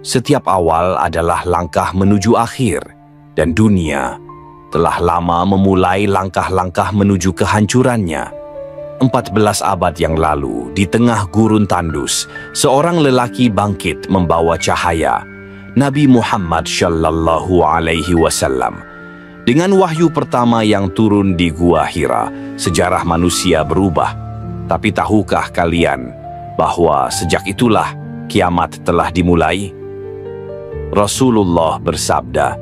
Setiap awal adalah langkah menuju akhir, dan dunia telah lama memulai langkah-langkah menuju kehancurannya. 14 abad yang lalu, di tengah gurun tandus, seorang lelaki bangkit membawa cahaya, Nabi Muhammad Shallallahu Alaihi Wasallam. Dengan wahyu pertama yang turun di Gua Hira, sejarah manusia berubah. Tapi tahukah kalian bahwa sejak itulah kiamat telah dimulai? Rasulullah bersabda,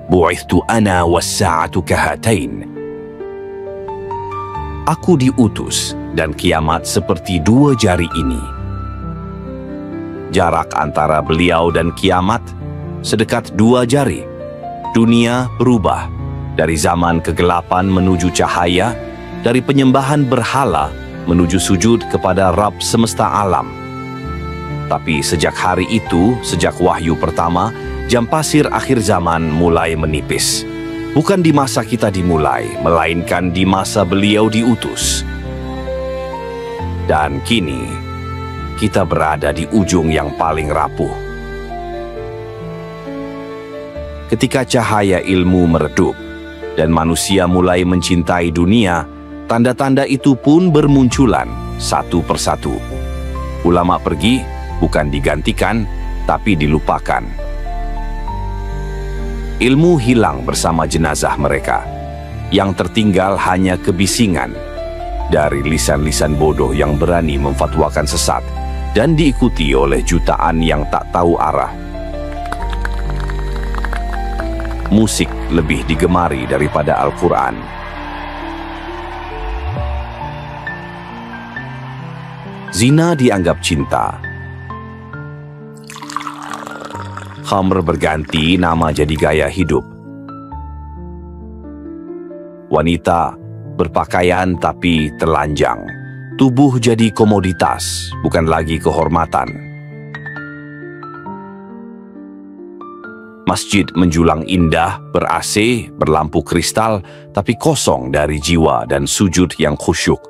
"Bu'ithtu ana was-sa'atu kahatain." Aku diutus dan kiamat seperti dua jari ini. Jarak antara beliau dan kiamat sedekat dua jari. Dunia berubah dari zaman kegelapan menuju cahaya, dari penyembahan berhala menuju sujud kepada Rabb semesta alam. Tapi sejak hari itu, sejak wahyu pertama, jam pasir akhir zaman mulai menipis. Bukan di masa kita dimulai, melainkan di masa beliau diutus. Dan kini, kita berada di ujung yang paling rapuh. Ketika cahaya ilmu meredup, dan manusia mulai mencintai dunia, tanda-tanda itu pun bermunculan satu persatu. Ulama pergi, bukan digantikan, tapi dilupakan. Ilmu hilang bersama jenazah mereka. Yang tertinggal hanya kebisingan dari lisan-lisan bodoh yang berani memfatwakan sesat dan diikuti oleh jutaan yang tak tahu arah. Musik lebih digemari daripada Al-Quran. Zina dianggap cinta. Khamr berganti nama jadi gaya hidup. Wanita berpakaian tapi telanjang. Tubuh jadi komoditas, bukan lagi kehormatan. Masjid menjulang indah, ber-AC, berlampu kristal, tapi kosong dari jiwa dan sujud yang khusyuk.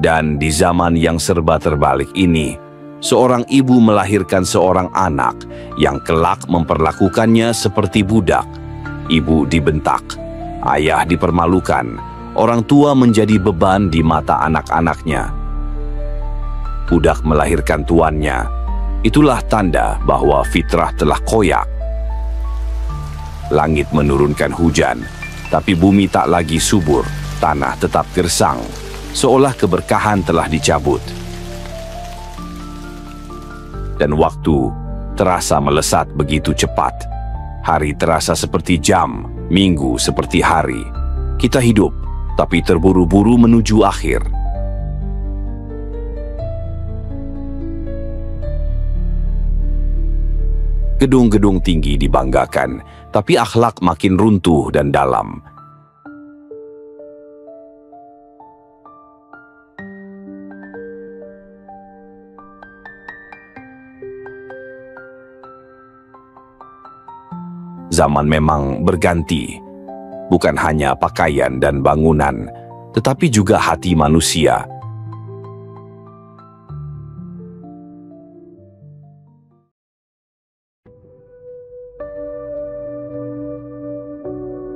Dan di zaman yang serba terbalik ini, seorang ibu melahirkan seorang anak yang kelak memperlakukannya seperti budak. Ibu dibentak, ayah dipermalukan, orang tua menjadi beban di mata anak-anaknya. Budak melahirkan tuannya, itulah tanda bahwa fitrah telah koyak. Langit menurunkan hujan, tapi bumi tak lagi subur, tanah tetap gersang. Seolah keberkahan telah dicabut. Dan waktu terasa melesat begitu cepat. Hari terasa seperti jam, minggu seperti hari. Kita hidup, tapi terburu-buru menuju akhir. Gedung-gedung tinggi dibanggakan, tapi akhlak makin runtuh dan dalam. Zaman memang berganti, bukan hanya pakaian dan bangunan, tetapi juga hati manusia.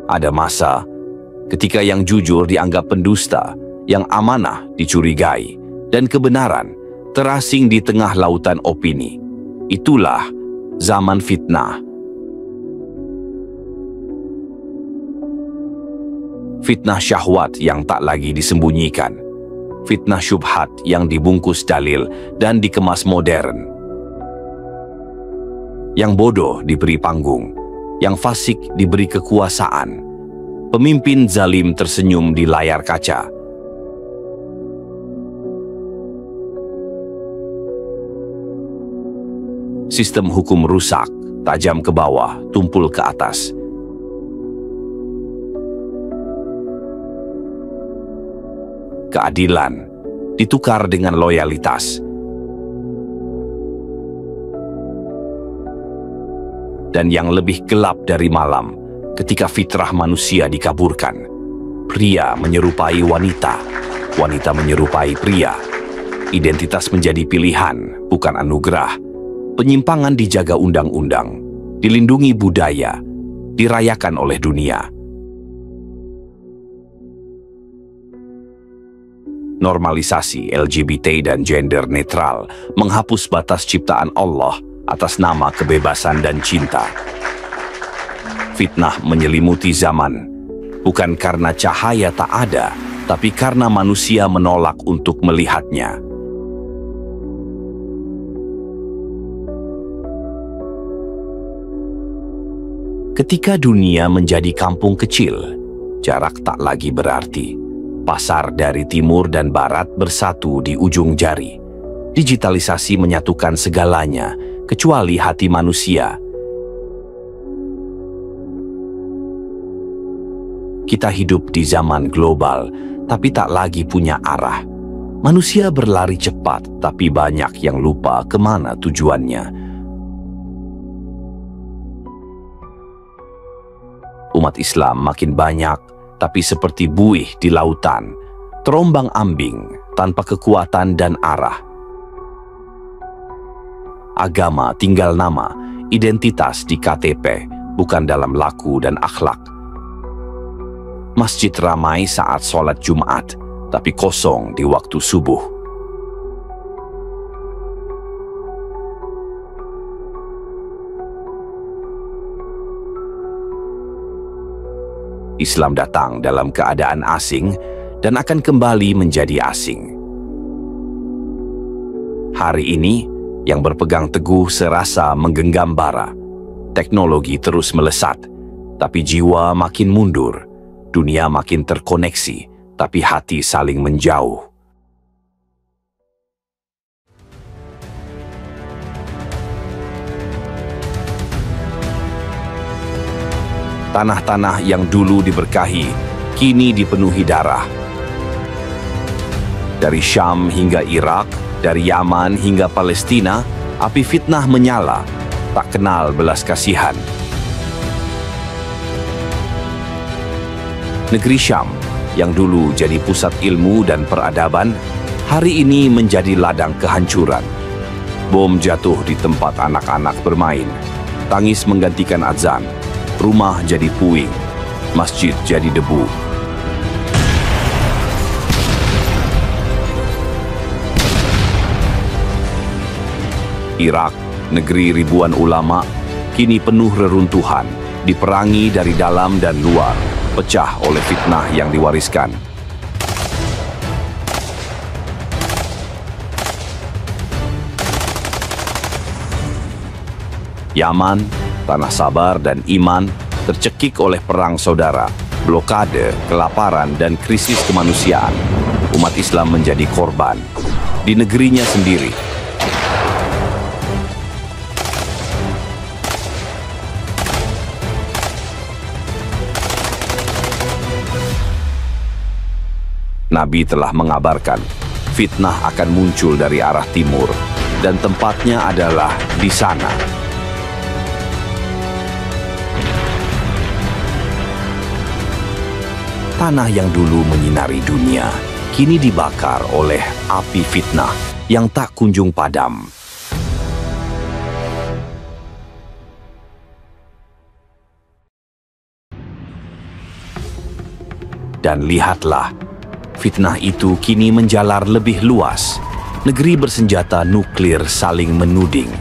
Ada masa ketika yang jujur dianggap pendusta, yang amanah dicurigai, dan kebenaran terasing di tengah lautan opini. Itulah zaman fitnah. Fitnah syahwat yang tak lagi disembunyikan. Fitnah syubhat yang dibungkus dalil dan dikemas modern. Yang bodoh diberi panggung, yang fasik diberi kekuasaan. Pemimpin zalim tersenyum di layar kaca. Sistem hukum rusak, tajam ke bawah, tumpul ke atas. Keadilan ditukar dengan loyalitas. Dan yang lebih gelap dari malam, ketika fitrah manusia dikaburkan. Pria menyerupai wanita, wanita menyerupai pria. Identitas menjadi pilihan, bukan anugerah. Penyimpangan dijaga undang-undang, dilindungi budaya, dirayakan oleh dunia. Normalisasi LGBT dan gender netral menghapus batas ciptaan Allah atas nama kebebasan dan cinta. Fitnah menyelimuti zaman, bukan karena cahaya tak ada, tapi karena manusia menolak untuk melihatnya. Ketika dunia menjadi kampung kecil, jarak tak lagi berarti. Pasar dari timur dan barat bersatu di ujung jari. Digitalisasi menyatukan segalanya, kecuali hati manusia. Kita hidup di zaman global, tapi tak lagi punya arah. Manusia berlari cepat, tapi banyak yang lupa kemana tujuannya. Umat Islam makin banyak, tapi seperti buih di lautan, terombang-ambing tanpa kekuatan dan arah. Agama tinggal nama, identitas di KTP, bukan dalam laku dan akhlak. Masjid ramai saat sholat Jumat, tapi kosong di waktu subuh. Islam datang dalam keadaan asing dan akan kembali menjadi asing. Hari ini, yang berpegang teguh serasa menggenggam bara. Teknologi terus melesat, tapi jiwa makin mundur. Dunia makin terkoneksi, tapi hati saling menjauh. Tanah-tanah yang dulu diberkahi, kini dipenuhi darah. Dari Syam hingga Irak, dari Yaman hingga Palestina, api fitnah menyala, tak kenal belas kasihan. Negeri Syam, yang dulu jadi pusat ilmu dan peradaban, hari ini menjadi ladang kehancuran. Bom jatuh di tempat anak-anak bermain, tangis menggantikan azan. Rumah jadi puing, masjid jadi debu. Irak, negeri ribuan ulama, kini penuh reruntuhan, diperangi dari dalam dan luar, pecah oleh fitnah yang diwariskan. Yaman, tanah sabar dan iman, tercekik oleh perang saudara, blokade, kelaparan, dan krisis kemanusiaan. Umat Islam menjadi korban di negerinya sendiri. Nabi telah mengabarkan, fitnah akan muncul dari arah timur, dan tempatnya adalah di sana. Tanah yang dulu menyinari dunia, kini dibakar oleh api fitnah yang tak kunjung padam. Dan lihatlah, fitnah itu kini menjalar lebih luas. Negeri bersenjata nuklir saling menuding.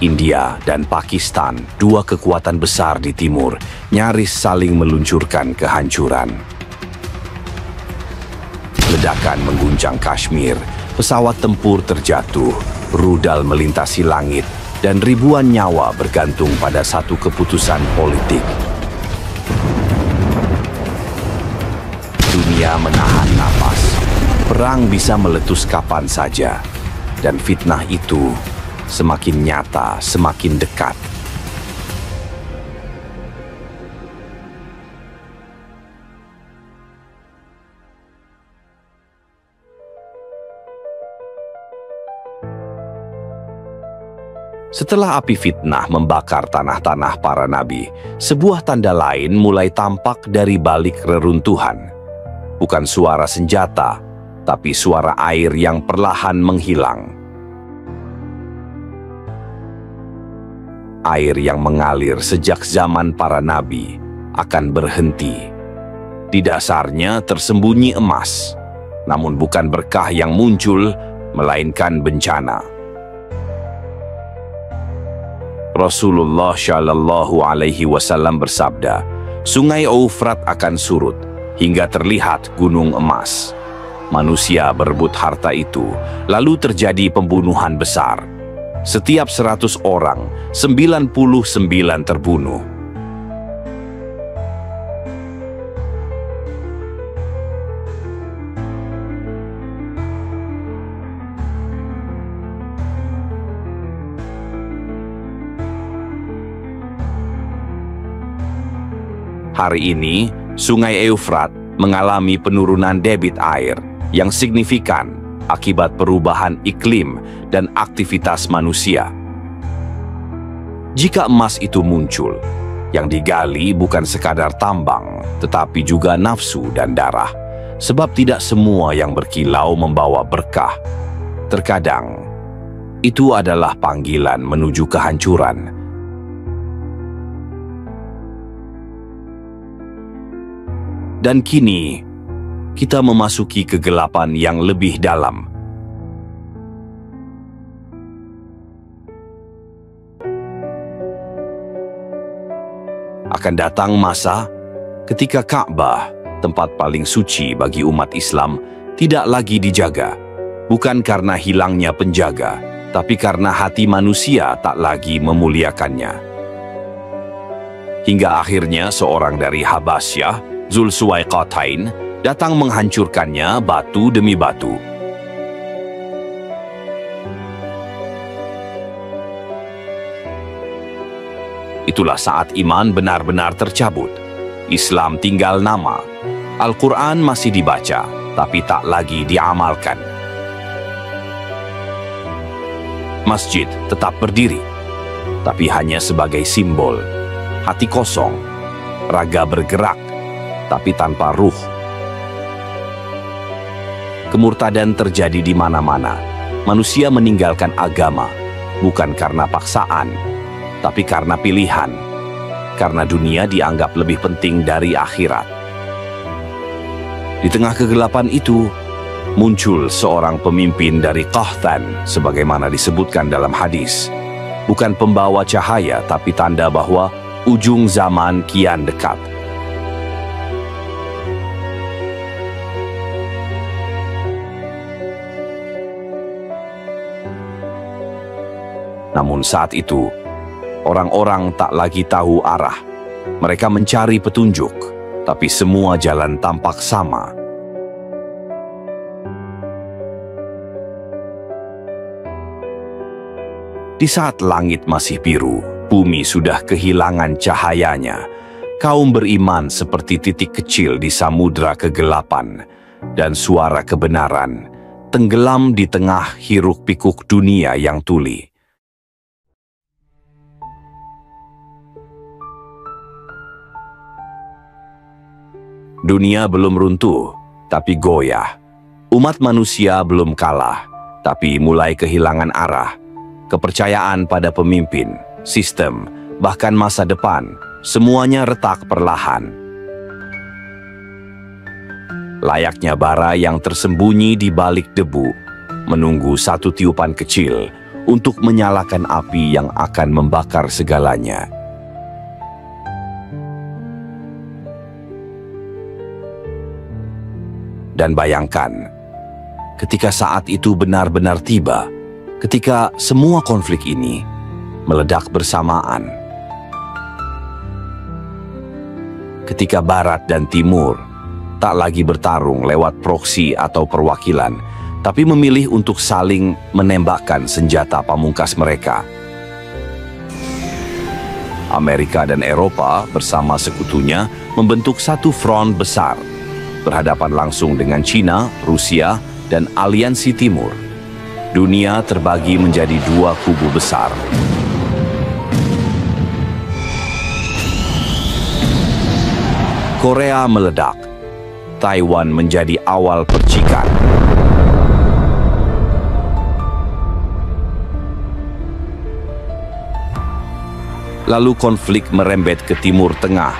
India dan Pakistan, dua kekuatan besar di timur, nyaris saling meluncurkan kehancuran. Ledakan mengguncang Kashmir, pesawat tempur terjatuh, rudal melintasi langit, dan ribuan nyawa bergantung pada satu keputusan politik. Dunia menahan napas. Perang bisa meletus kapan saja, dan fitnah itu semakin nyata, semakin dekat. Setelah api fitnah membakar tanah-tanah para nabi, sebuah tanda lain mulai tampak dari balik reruntuhan. Bukan suara senjata, tapi suara air yang perlahan menghilang. Air yang mengalir sejak zaman para nabi akan berhenti. Di dasarnya tersembunyi emas, namun bukan berkah yang muncul, melainkan bencana. Rasulullah Shallallahu Alaihi Wasallam bersabda, Sungai Eufrat akan surut hingga terlihat gunung emas. Manusia berebut harta itu, lalu terjadi pembunuhan besar. Setiap 100 orang, 99 terbunuh. Hari ini, Sungai Eufrat mengalami penurunan debit air yang signifikan akibat perubahan iklim dan aktivitas manusia. Jika emas itu muncul, yang digali bukan sekadar tambang, tetapi juga nafsu dan darah, sebab tidak semua yang berkilau membawa berkah. Terkadang, itu adalah panggilan menuju kehancuran. Dan kini, kita memasuki kegelapan yang lebih dalam. Akan datang masa ketika Ka'bah, tempat paling suci bagi umat Islam, tidak lagi dijaga. Bukan karena hilangnya penjaga, tapi karena hati manusia tak lagi memuliakannya. Hingga akhirnya seorang dari Habasyah, Zulsuwaiqatain, datang menghancurkannya batu demi batu. Itulah saat iman benar-benar tercabut. Islam tinggal nama. Al-Quran masih dibaca, tapi tak lagi diamalkan. Masjid tetap berdiri, tapi hanya sebagai simbol. Hati kosong, raga bergerak, tapi tanpa ruh. Kemurtadan terjadi di mana-mana. Manusia meninggalkan agama, bukan karena paksaan, tapi karena pilihan. Karena dunia dianggap lebih penting dari akhirat. Di tengah kegelapan itu, muncul seorang pemimpin dari Qahtan, sebagaimana disebutkan dalam hadis. Bukan pembawa cahaya, tapi tanda bahwa ujung zaman kian dekat. Namun saat itu, orang-orang tak lagi tahu arah. Mereka mencari petunjuk, tapi semua jalan tampak sama. Di saat langit masih biru, bumi sudah kehilangan cahayanya. Kaum beriman seperti titik kecil di samudra kegelapan, dan suara kebenaran tenggelam di tengah hiruk-pikuk dunia yang tuli. Dunia belum runtuh, tapi goyah. Umat manusia belum kalah, tapi mulai kehilangan arah. Kepercayaan pada pemimpin, sistem, bahkan masa depan, semuanya retak perlahan. Layaknya bara yang tersembunyi di balik debu, menunggu satu tiupan kecil untuk menyalakan api yang akan membakar segalanya. Dan bayangkan, ketika saat itu benar-benar tiba, ketika semua konflik ini meledak bersamaan. Ketika Barat dan Timur tak lagi bertarung lewat proksi atau perwakilan, tapi memilih untuk saling menembakkan senjata pamungkas mereka. Amerika dan Eropa bersama sekutunya membentuk satu front besar, berhadapan langsung dengan Cina, Rusia, dan Aliansi Timur. Dunia terbagi menjadi dua kubu besar. Korea meledak, Taiwan menjadi awal percikan. Lalu konflik merembet ke Timur Tengah,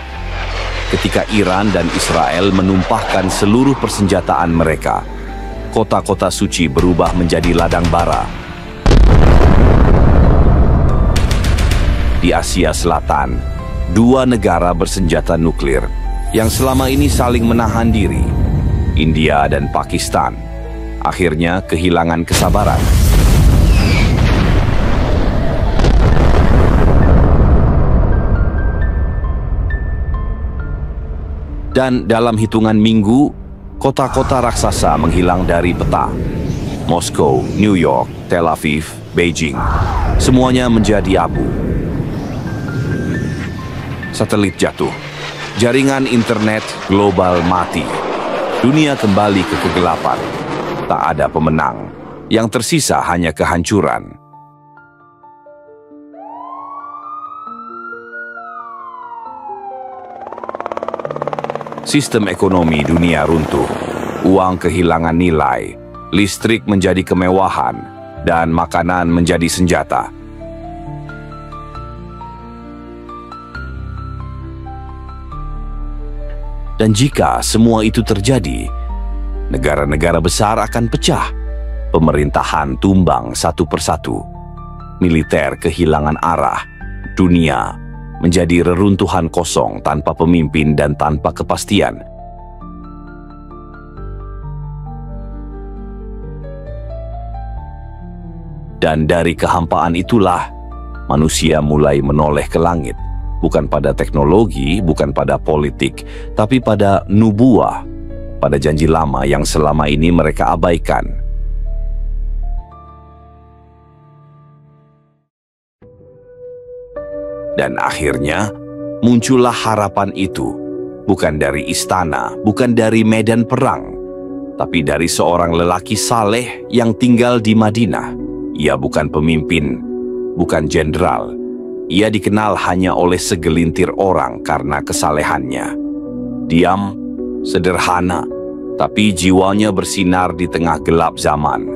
ketika Iran dan Israel menumpahkan seluruh persenjataan mereka. Kota-kota suci berubah menjadi ladang bara. Di Asia Selatan, dua negara bersenjata nuklir yang selama ini saling menahan diri, India dan Pakistan, akhirnya kehilangan kesabaran. Dan dalam hitungan minggu, kota-kota raksasa menghilang dari peta. Moskow, New York, Tel Aviv, Beijing, semuanya menjadi abu. Satelit jatuh, jaringan internet global mati. Dunia kembali ke kegelapan. Tak ada pemenang. Yang tersisa hanya kehancuran. Sistem ekonomi dunia runtuh, uang kehilangan nilai, listrik menjadi kemewahan, dan makanan menjadi senjata. Dan jika semua itu terjadi, negara-negara besar akan pecah, pemerintahan tumbang satu persatu, militer kehilangan arah, dunia menjadi reruntuhan kosong tanpa pemimpin dan tanpa kepastian. Dan dari kehampaan itulah, manusia mulai menoleh ke langit, bukan pada teknologi, bukan pada politik, tapi pada nubuah, pada janji lama yang selama ini mereka abaikan. Dan akhirnya, muncullah harapan itu, bukan dari istana, bukan dari medan perang, tapi dari seorang lelaki saleh yang tinggal di Madinah. Ia bukan pemimpin, bukan jenderal. Ia dikenal hanya oleh segelintir orang karena kesalehannya. Diam, sederhana, tapi jiwanya bersinar di tengah gelap zaman.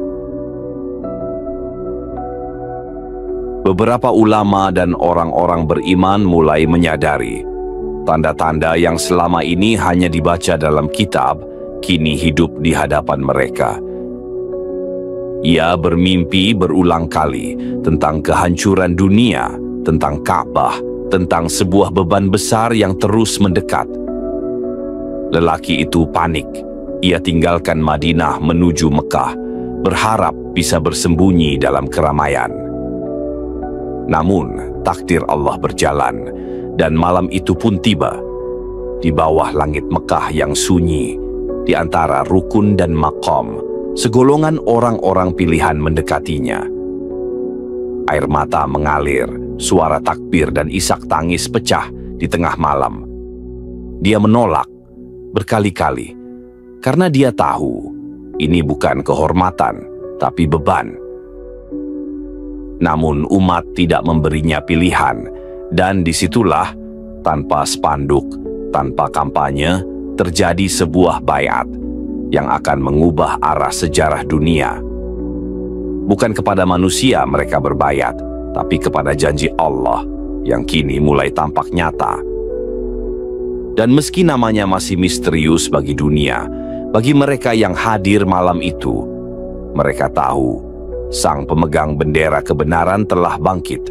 Beberapa ulama dan orang-orang beriman mulai menyadari tanda-tanda yang selama ini hanya dibaca dalam kitab, kini hidup di hadapan mereka. Ia bermimpi berulang kali tentang kehancuran dunia, tentang Ka'bah, tentang sebuah beban besar yang terus mendekat. Lelaki itu panik. Ia tinggalkan Madinah menuju Mekah, berharap bisa bersembunyi dalam keramaian. Namun, takdir Allah berjalan, dan malam itu pun tiba. Di bawah langit Mekah yang sunyi, di antara rukun dan maqam, segolongan orang-orang pilihan mendekatinya. Air mata mengalir, suara takbir dan isak tangis pecah di tengah malam. Dia menolak berkali-kali, karena dia tahu ini bukan kehormatan, tapi beban. Namun umat tidak memberinya pilihan, dan disitulah, tanpa spanduk, tanpa kampanye, terjadi sebuah baiat yang akan mengubah arah sejarah dunia. Bukan kepada manusia mereka berbaiat, tapi kepada janji Allah yang kini mulai tampak nyata. Dan meski namanya masih misterius bagi dunia, bagi mereka yang hadir malam itu, mereka tahu sang pemegang bendera kebenaran telah bangkit.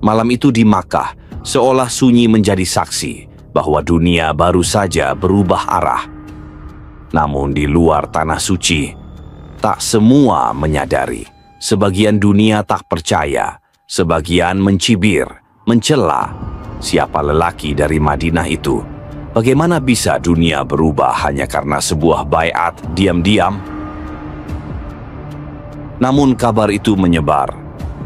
Malam itu di Makkah, seolah sunyi menjadi saksi bahwa dunia baru saja berubah arah. Namun di luar tanah suci, tak semua menyadari. Sebagian dunia tak percaya, sebagian mencibir, mencela. Siapa lelaki dari Madinah itu? Bagaimana bisa dunia berubah hanya karena sebuah baiat diam-diam? Namun kabar itu menyebar,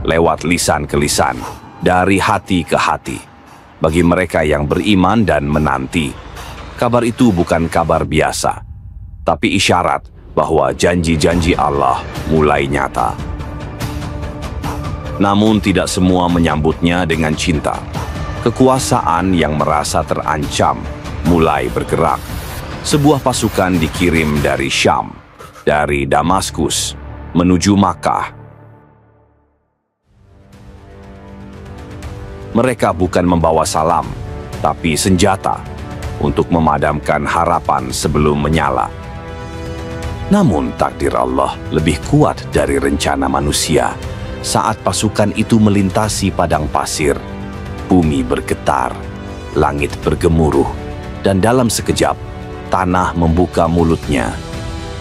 lewat lisan ke lisan, dari hati ke hati. bagi mereka yang beriman dan menanti. Kabar itu bukan kabar biasa, tapi isyarat bahwa janji-janji Allah mulai nyata. Namun tidak semua menyambutnya dengan cinta. Kekuasaan yang merasa terancam mulai bergerak. Sebuah pasukan dikirim dari Syam, dari Damaskus, menuju Makkah. Mereka bukan membawa salam, tapi senjata untuk memadamkan harapan sebelum menyala. Namun takdir Allah lebih kuat dari rencana manusia. Saat pasukan itu melintasi padang pasir, bumi bergetar, langit bergemuruh, dan dalam sekejap, tanah membuka mulutnya.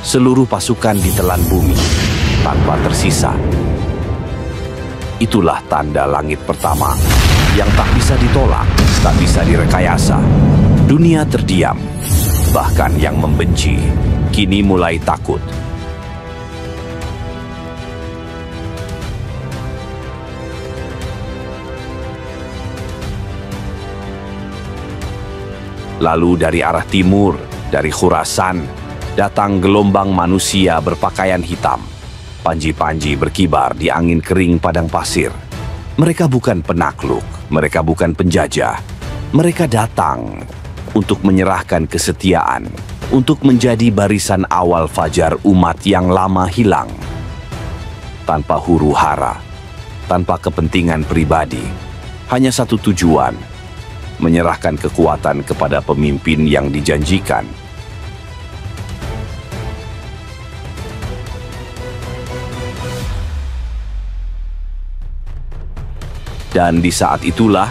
Seluruh pasukan ditelan bumi, tanpa tersisa. Itulah tanda langit pertama, yang tak bisa ditolak, tak bisa direkayasa. Dunia terdiam, bahkan yang membenci, kini mulai takut. Lalu dari arah timur, dari Khurasan, datang gelombang manusia berpakaian hitam. Panji-panji berkibar di angin kering padang pasir. Mereka bukan penakluk, mereka bukan penjajah. Mereka datang untuk menyerahkan kesetiaan, untuk menjadi barisan awal fajar umat yang lama hilang. Tanpa huru-hara, tanpa kepentingan pribadi, hanya satu tujuan: menyerahkan kekuatan kepada pemimpin yang dijanjikan. Dan di saat itulah,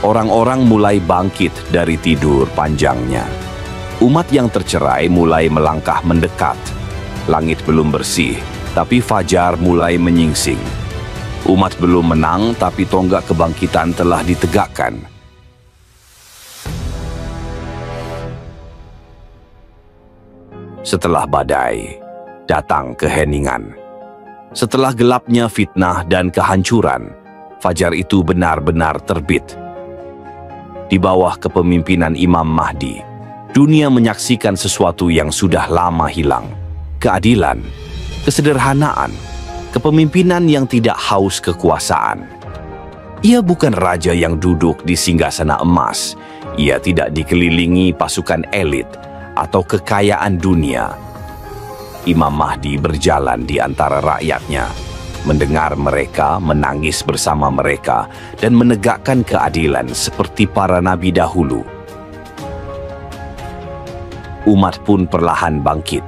orang-orang mulai bangkit dari tidur panjangnya. Umat yang tercerai mulai melangkah mendekat. Langit belum bersih, tapi fajar mulai menyingsing. Umat belum menang, tapi tonggak kebangkitan telah ditegakkan. Setelah badai, datang keheningan. Setelah gelapnya fitnah dan kehancuran, fajar itu benar-benar terbit. Di bawah kepemimpinan Imam Mahdi, dunia menyaksikan sesuatu yang sudah lama hilang. Keadilan, kesederhanaan, kepemimpinan yang tidak haus kekuasaan. Ia bukan raja yang duduk di singgasana emas. Ia tidak dikelilingi pasukan elit atau kekayaan dunia. Imam Mahdi berjalan di antara rakyatnya, mendengar mereka, menangis bersama mereka, dan menegakkan keadilan seperti para nabi dahulu. Umat pun perlahan bangkit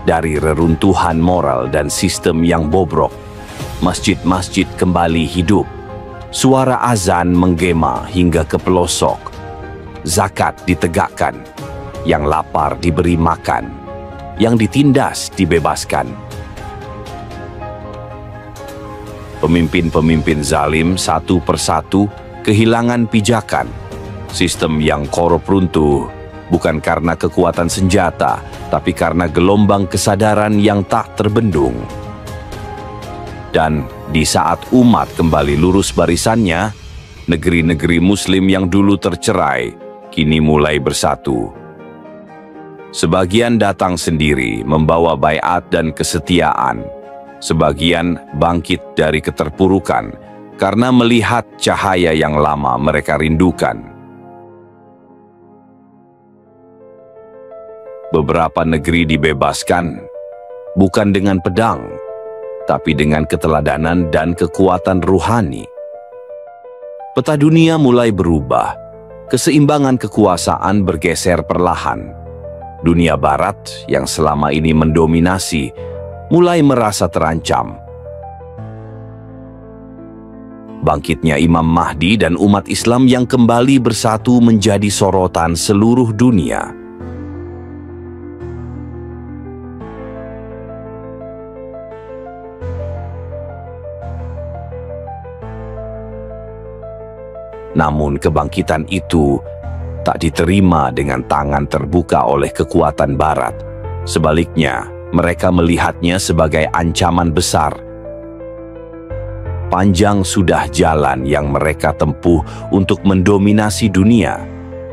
dari reruntuhan moral dan sistem yang bobrok. Masjid-masjid kembali hidup. Suara azan menggema hingga ke pelosok. Zakat ditegakkan. Yang lapar diberi makan. Yang ditindas dibebaskan. Pemimpin-pemimpin zalim satu persatu kehilangan pijakan. Sistem yang korup runtuh bukan karena kekuatan senjata, tapi karena gelombang kesadaran yang tak terbendung. Dan di saat umat kembali lurus barisannya, negeri-negeri Muslim yang dulu tercerai kini mulai bersatu. Sebagian datang sendiri membawa baiat dan kesetiaan. Sebagian bangkit dari keterpurukan karena melihat cahaya yang lama mereka rindukan. Beberapa negeri dibebaskan, bukan dengan pedang, tapi dengan keteladanan dan kekuatan ruhani. Peta dunia mulai berubah, keseimbangan kekuasaan bergeser perlahan. Dunia Barat yang selama ini mendominasi mulai merasa terancam. Bangkitnya Imam Mahdi dan umat Islam yang kembali bersatu menjadi sorotan seluruh dunia. Namun kebangkitan itu tak diterima dengan tangan terbuka oleh kekuatan Barat. Sebaliknya, mereka melihatnya sebagai ancaman besar. Panjang sudah jalan yang mereka tempuh untuk mendominasi dunia,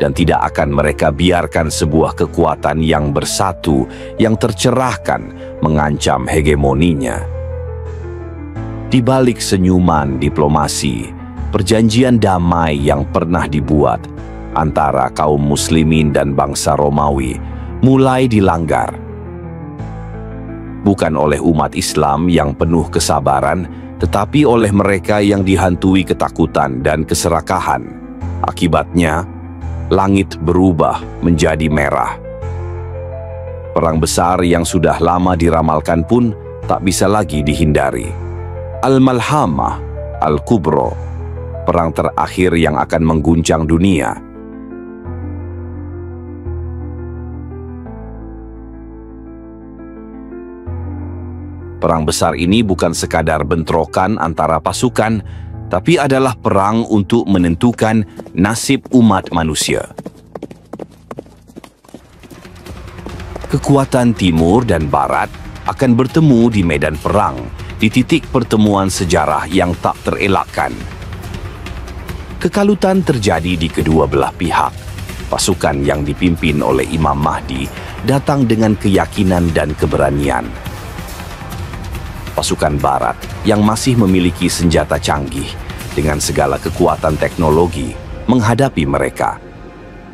dan tidak akan mereka biarkan sebuah kekuatan yang bersatu, yang tercerahkan, mengancam hegemoninya. Di balik senyuman diplomasi, perjanjian damai yang pernah dibuat antara kaum muslimin dan bangsa Romawi mulai dilanggar. Bukan oleh umat Islam yang penuh kesabaran, tetapi oleh mereka yang dihantui ketakutan dan keserakahan. Akibatnya, langit berubah menjadi merah. Perang besar yang sudah lama diramalkan pun tak bisa lagi dihindari. Al-Malhamah Al-Kubra, perang terakhir yang akan mengguncang dunia. Perang besar ini bukan sekadar bentrokan antara pasukan, tapi adalah perang untuk menentukan nasib umat manusia. Kekuatan timur dan barat akan bertemu di medan perang, di titik pertemuan sejarah yang tak terelakkan. Kekalutan terjadi di kedua belah pihak. Pasukan yang dipimpin oleh Imam Mahdi datang dengan keyakinan dan keberanian. Pasukan barat yang masih memiliki senjata canggih dengan segala kekuatan teknologi menghadapi mereka.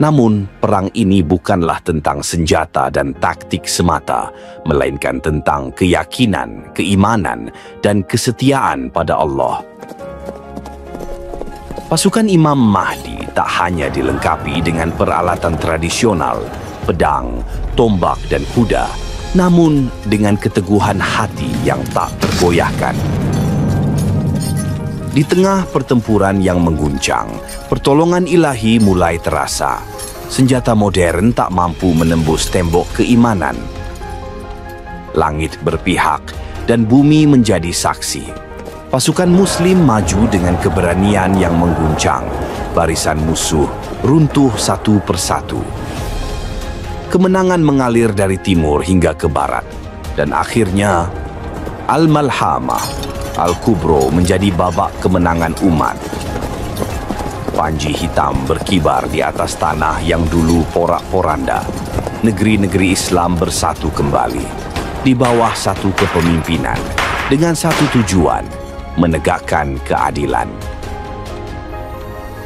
Namun, perang ini bukanlah tentang senjata dan taktik semata, melainkan tentang keyakinan, keimanan, dan kesetiaan pada Allah. Pasukan Imam Mahdi tak hanya dilengkapi dengan peralatan tradisional, pedang, tombak, dan kuda, namun dengan keteguhan hati yang tak tergoyahkan. Di tengah pertempuran yang mengguncang, pertolongan ilahi mulai terasa. Senjata modern tak mampu menembus tembok keimanan. Langit berpihak dan bumi menjadi saksi. Pasukan Muslim maju dengan keberanian yang mengguncang. Barisan musuh runtuh satu persatu. Kemenangan mengalir dari timur hingga ke barat, dan akhirnya Al-Malhamah Al-Kubra menjadi babak kemenangan umat. Panji hitam berkibar di atas tanah yang dulu porak-poranda. Negeri-negeri Islam bersatu kembali di bawah satu kepemimpinan dengan satu tujuan, menegakkan keadilan.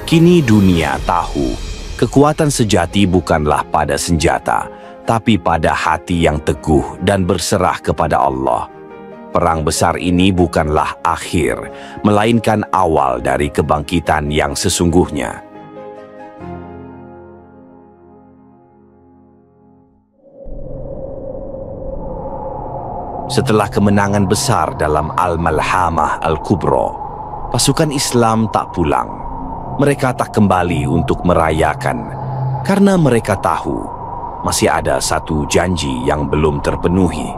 Kini dunia tahu kekuatan sejati bukanlah pada senjata, tapi pada hati yang teguh dan berserah kepada Allah. Perang besar ini bukanlah akhir, melainkan awal dari kebangkitan yang sesungguhnya. Setelah kemenangan besar dalam Al-Malhamah Al-Kubra, pasukan Islam tak pulang. Mereka tak kembali untuk merayakan, karena mereka tahu masih ada satu janji yang belum terpenuhi.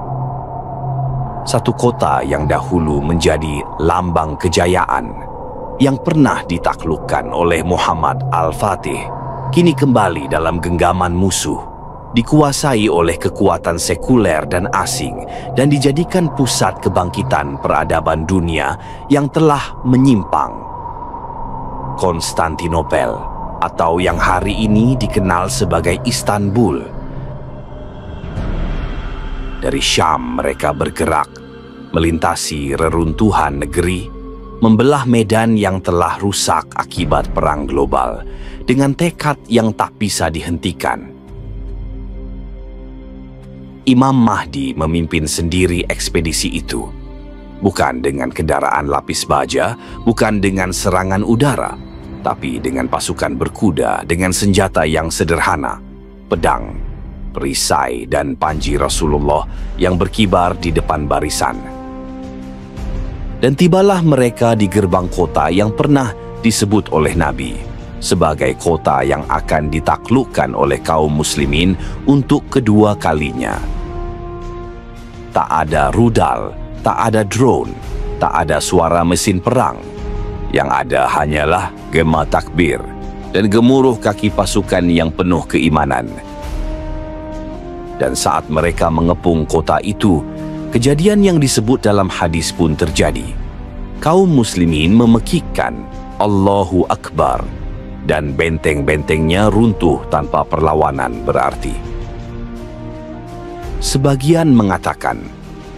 Satu kota yang dahulu menjadi lambang kejayaan, yang pernah ditaklukkan oleh Muhammad Al-Fatih, kini kembali dalam genggaman musuh, dikuasai oleh kekuatan sekuler dan asing, dan dijadikan pusat kebangkitan peradaban dunia yang telah menyimpang. Konstantinopel, atau yang hari ini dikenal sebagai Istanbul. Dari Syam mereka bergerak, melintasi reruntuhan negeri, membelah medan yang telah rusak akibat perang global, dengan tekad yang tak bisa dihentikan. Imam Mahdi memimpin sendiri ekspedisi itu. Bukan dengan kendaraan lapis baja, bukan dengan serangan udara, tapi dengan pasukan berkuda dengan senjata yang sederhana, pedang, perisai, dan panji Rasulullah yang berkibar di depan barisan. Dan tibalah mereka di gerbang kota yang pernah disebut oleh Nabi sebagai kota yang akan ditaklukkan oleh kaum muslimin untuk kedua kalinya. Tak ada rudal, tak ada drone, tak ada suara mesin perang. Yang ada hanyalah gema takbir dan gemuruh kaki pasukan yang penuh keimanan. Dan saat mereka mengepung kota itu, kejadian yang disebut dalam hadis pun terjadi. Kaum muslimin memekikkan Allahu Akbar, dan benteng-bentengnya runtuh tanpa perlawanan berarti. Sebagian mengatakan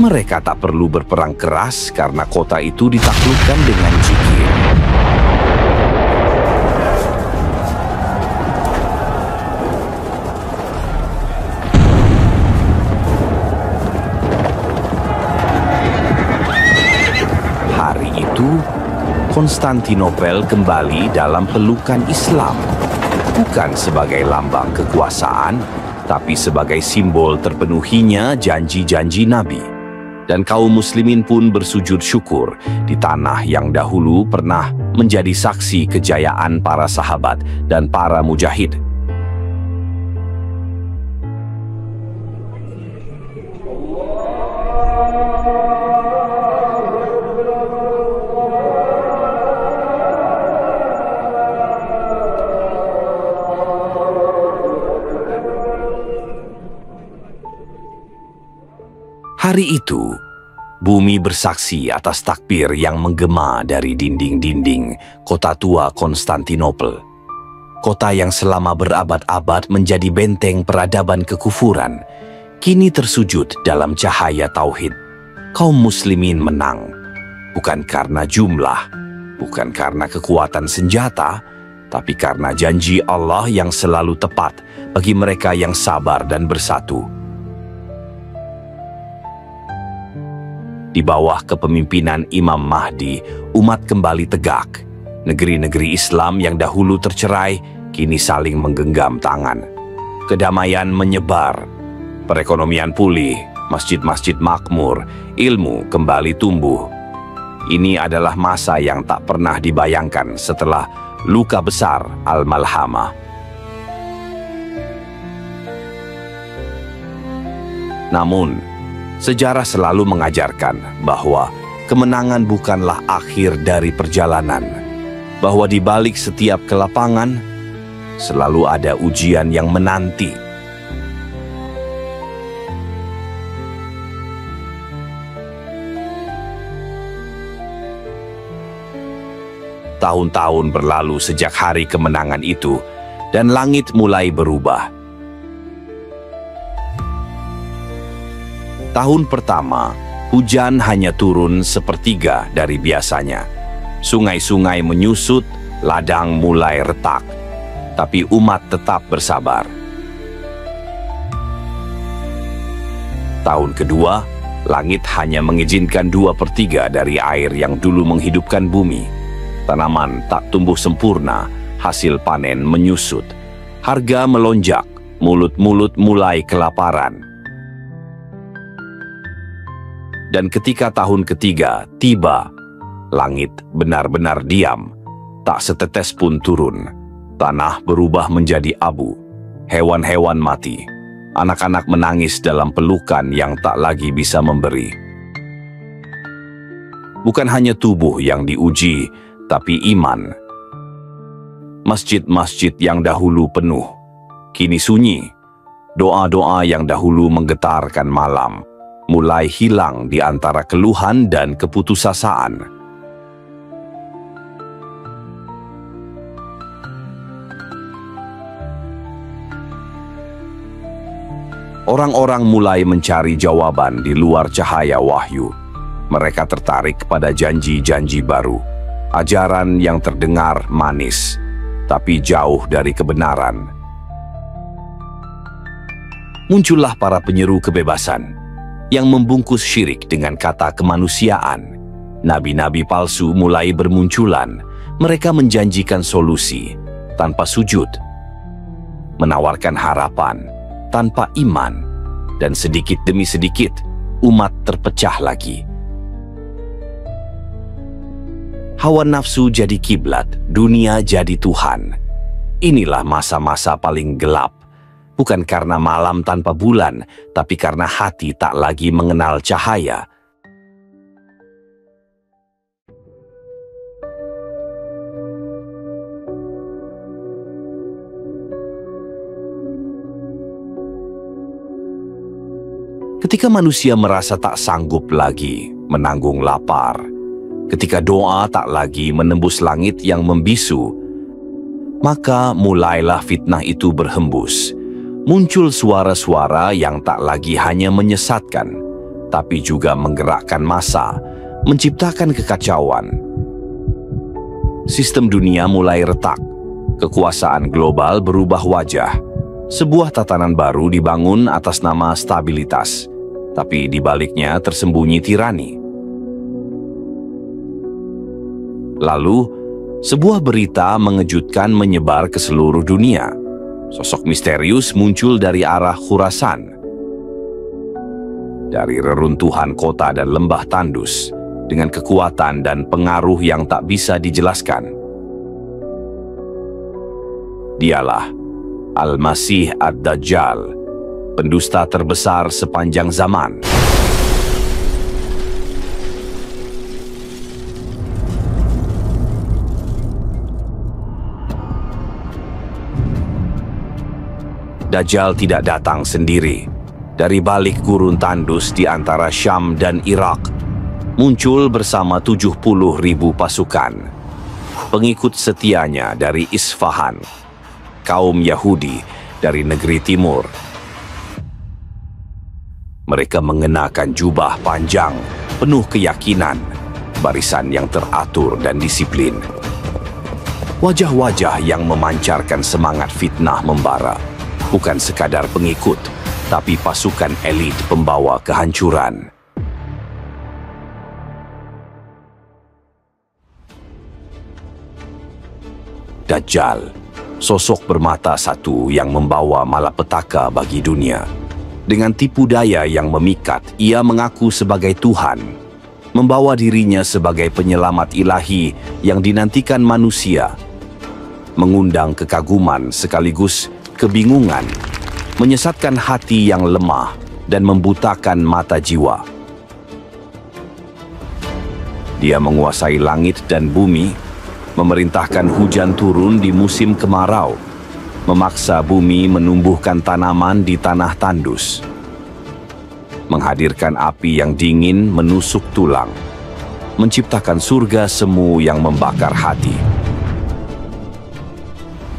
mereka tak perlu berperang keras karena kota itu ditaklukkan dengan zikir. Hari itu, Konstantinopel kembali dalam pelukan Islam, bukan sebagai lambang kekuasaan, tapi sebagai simbol terpenuhinya janji-janji Nabi. Dan kaum muslimin pun bersujud syukur di tanah yang dahulu pernah menjadi saksi kejayaan para sahabat dan para mujahid. Hari itu, bumi bersaksi atas takbir yang menggema dari dinding-dinding kota tua Konstantinopel. Kota yang selama berabad-abad menjadi benteng peradaban kekufuran, kini tersujud dalam cahaya tauhid. Kaum muslimin menang, bukan karena jumlah, bukan karena kekuatan senjata, tapi karena janji Allah yang selalu tepat bagi mereka yang sabar dan bersatu. Di bawah kepemimpinan Imam Mahdi, umat kembali tegak. Negeri-negeri Islam yang dahulu tercerai, kini saling menggenggam tangan. Kedamaian menyebar, perekonomian pulih, masjid-masjid makmur, ilmu kembali tumbuh. Ini adalah masa yang tak pernah dibayangkan setelah luka besar Al-Malhamah. Namun, sejarah selalu mengajarkan bahwa kemenangan bukanlah akhir dari perjalanan, bahwa di balik setiap kelapangan selalu ada ujian yang menanti. Tahun-tahun berlalu sejak hari kemenangan itu, dan langit mulai berubah. Tahun pertama, hujan hanya turun sepertiga dari biasanya. Sungai-sungai menyusut, ladang mulai retak. Tapi umat tetap bersabar. Tahun kedua, langit hanya mengizinkan 2/3 dari air yang dulu menghidupkan bumi. Tanaman tak tumbuh sempurna, hasil panen menyusut. Harga melonjak, mulut-mulut mulai kelaparan. Dan ketika tahun ketiga tiba, langit benar-benar diam, tak setetes pun turun. Tanah berubah menjadi abu, hewan-hewan mati, anak-anak menangis dalam pelukan yang tak lagi bisa memberi. Bukan hanya tubuh yang diuji, tapi iman. Masjid-masjid yang dahulu penuh, kini sunyi. Doa-doa yang dahulu menggetarkan malam, mulai hilang di antara keluhan dan keputusasaan. Orang-orang mulai mencari jawaban di luar cahaya wahyu. Mereka tertarik pada janji-janji baru, ajaran yang terdengar manis, tapi jauh dari kebenaran. Muncullah para penyeru kebebasan yang membungkus syirik dengan kata kemanusiaan. Nabi-nabi palsu mulai bermunculan. Mereka menjanjikan solusi tanpa sujud, menawarkan harapan tanpa iman, dan sedikit demi sedikit umat terpecah lagi. Hawa nafsu jadi kiblat, dunia jadi Tuhan. Inilah masa-masa paling gelap. Bukan karena malam tanpa bulan, tapi karena hati tak lagi mengenal cahaya. Ketika manusia merasa tak sanggup lagi menanggung lapar, Ketika doa tak lagi menembus langit yang membisu, maka mulailah fitnah itu berhembus. Muncul suara-suara yang tak lagi hanya menyesatkan, tapi juga menggerakkan massa, menciptakan kekacauan. Sistem dunia mulai retak, kekuasaan global berubah wajah. Sebuah tatanan baru dibangun atas nama stabilitas, tapi di baliknya tersembunyi tirani. Lalu, sebuah berita mengejutkan menyebar ke seluruh dunia. Sosok misterius muncul dari arah Khurasan. Dari reruntuhan kota dan lembah tandus, dengan kekuatan dan pengaruh yang tak bisa dijelaskan. Dialah Al-Masih Ad-Dajjal, pendusta terbesar sepanjang zaman. Dajjal tidak datang sendiri. Dari balik gurun tandus di antara Syam dan Irak, muncul bersama 70.000 pasukan. Pengikut setianya dari Isfahan, kaum Yahudi dari negeri timur. Mereka mengenakan jubah panjang, penuh keyakinan, barisan yang teratur dan disiplin. Wajah-wajah yang memancarkan semangat fitnah membara, bukan sekadar pengikut, tapi pasukan elit pembawa kehancuran. Dajjal, sosok bermata satu yang membawa malapetaka bagi dunia. Dengan tipu daya yang memikat, ia mengaku sebagai Tuhan, membawa dirinya sebagai penyelamat ilahi yang dinantikan manusia, mengundang kekaguman sekaligus kebingungan, menyesatkan hati yang lemah dan membutakan mata jiwa. Dia menguasai langit dan bumi, memerintahkan hujan turun di musim kemarau, memaksa bumi menumbuhkan tanaman di tanah tandus, menghadirkan api yang dingin menusuk tulang, menciptakan surga semu yang membakar hati.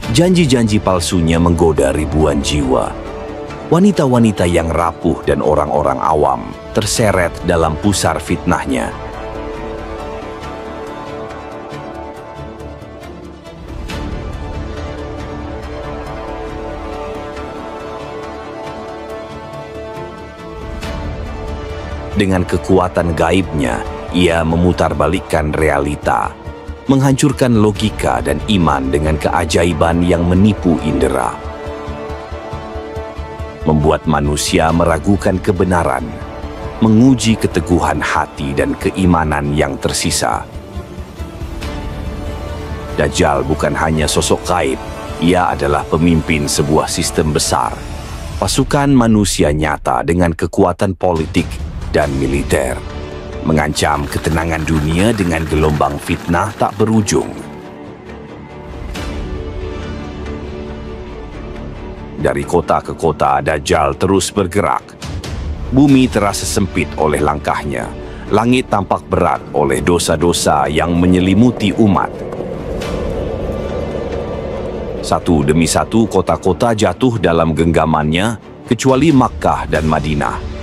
Janji-janji palsunya menggoda ribuan jiwa. Wanita-wanita yang rapuh dan orang-orang awam terseret dalam pusar fitnahnya. Dengan kekuatan gaibnya, ia memutarbalikkan realita, menghancurkan logika dan iman dengan keajaiban yang menipu indera. Membuat manusia meragukan kebenaran, menguji keteguhan hati dan keimanan yang tersisa. Dajjal bukan hanya sosok gaib, ia adalah pemimpin sebuah sistem besar, pasukan manusia nyata dengan kekuatan politik dan militer, mengancam ketenangan dunia dengan gelombang fitnah tak berujung. Dari kota ke kota, Dajjal terus bergerak. Bumi terasa sempit oleh langkahnya. Langit tampak berat oleh dosa-dosa yang menyelimuti umat. Satu demi satu kota-kota jatuh dalam genggamannya, kecuali Makkah dan Madinah.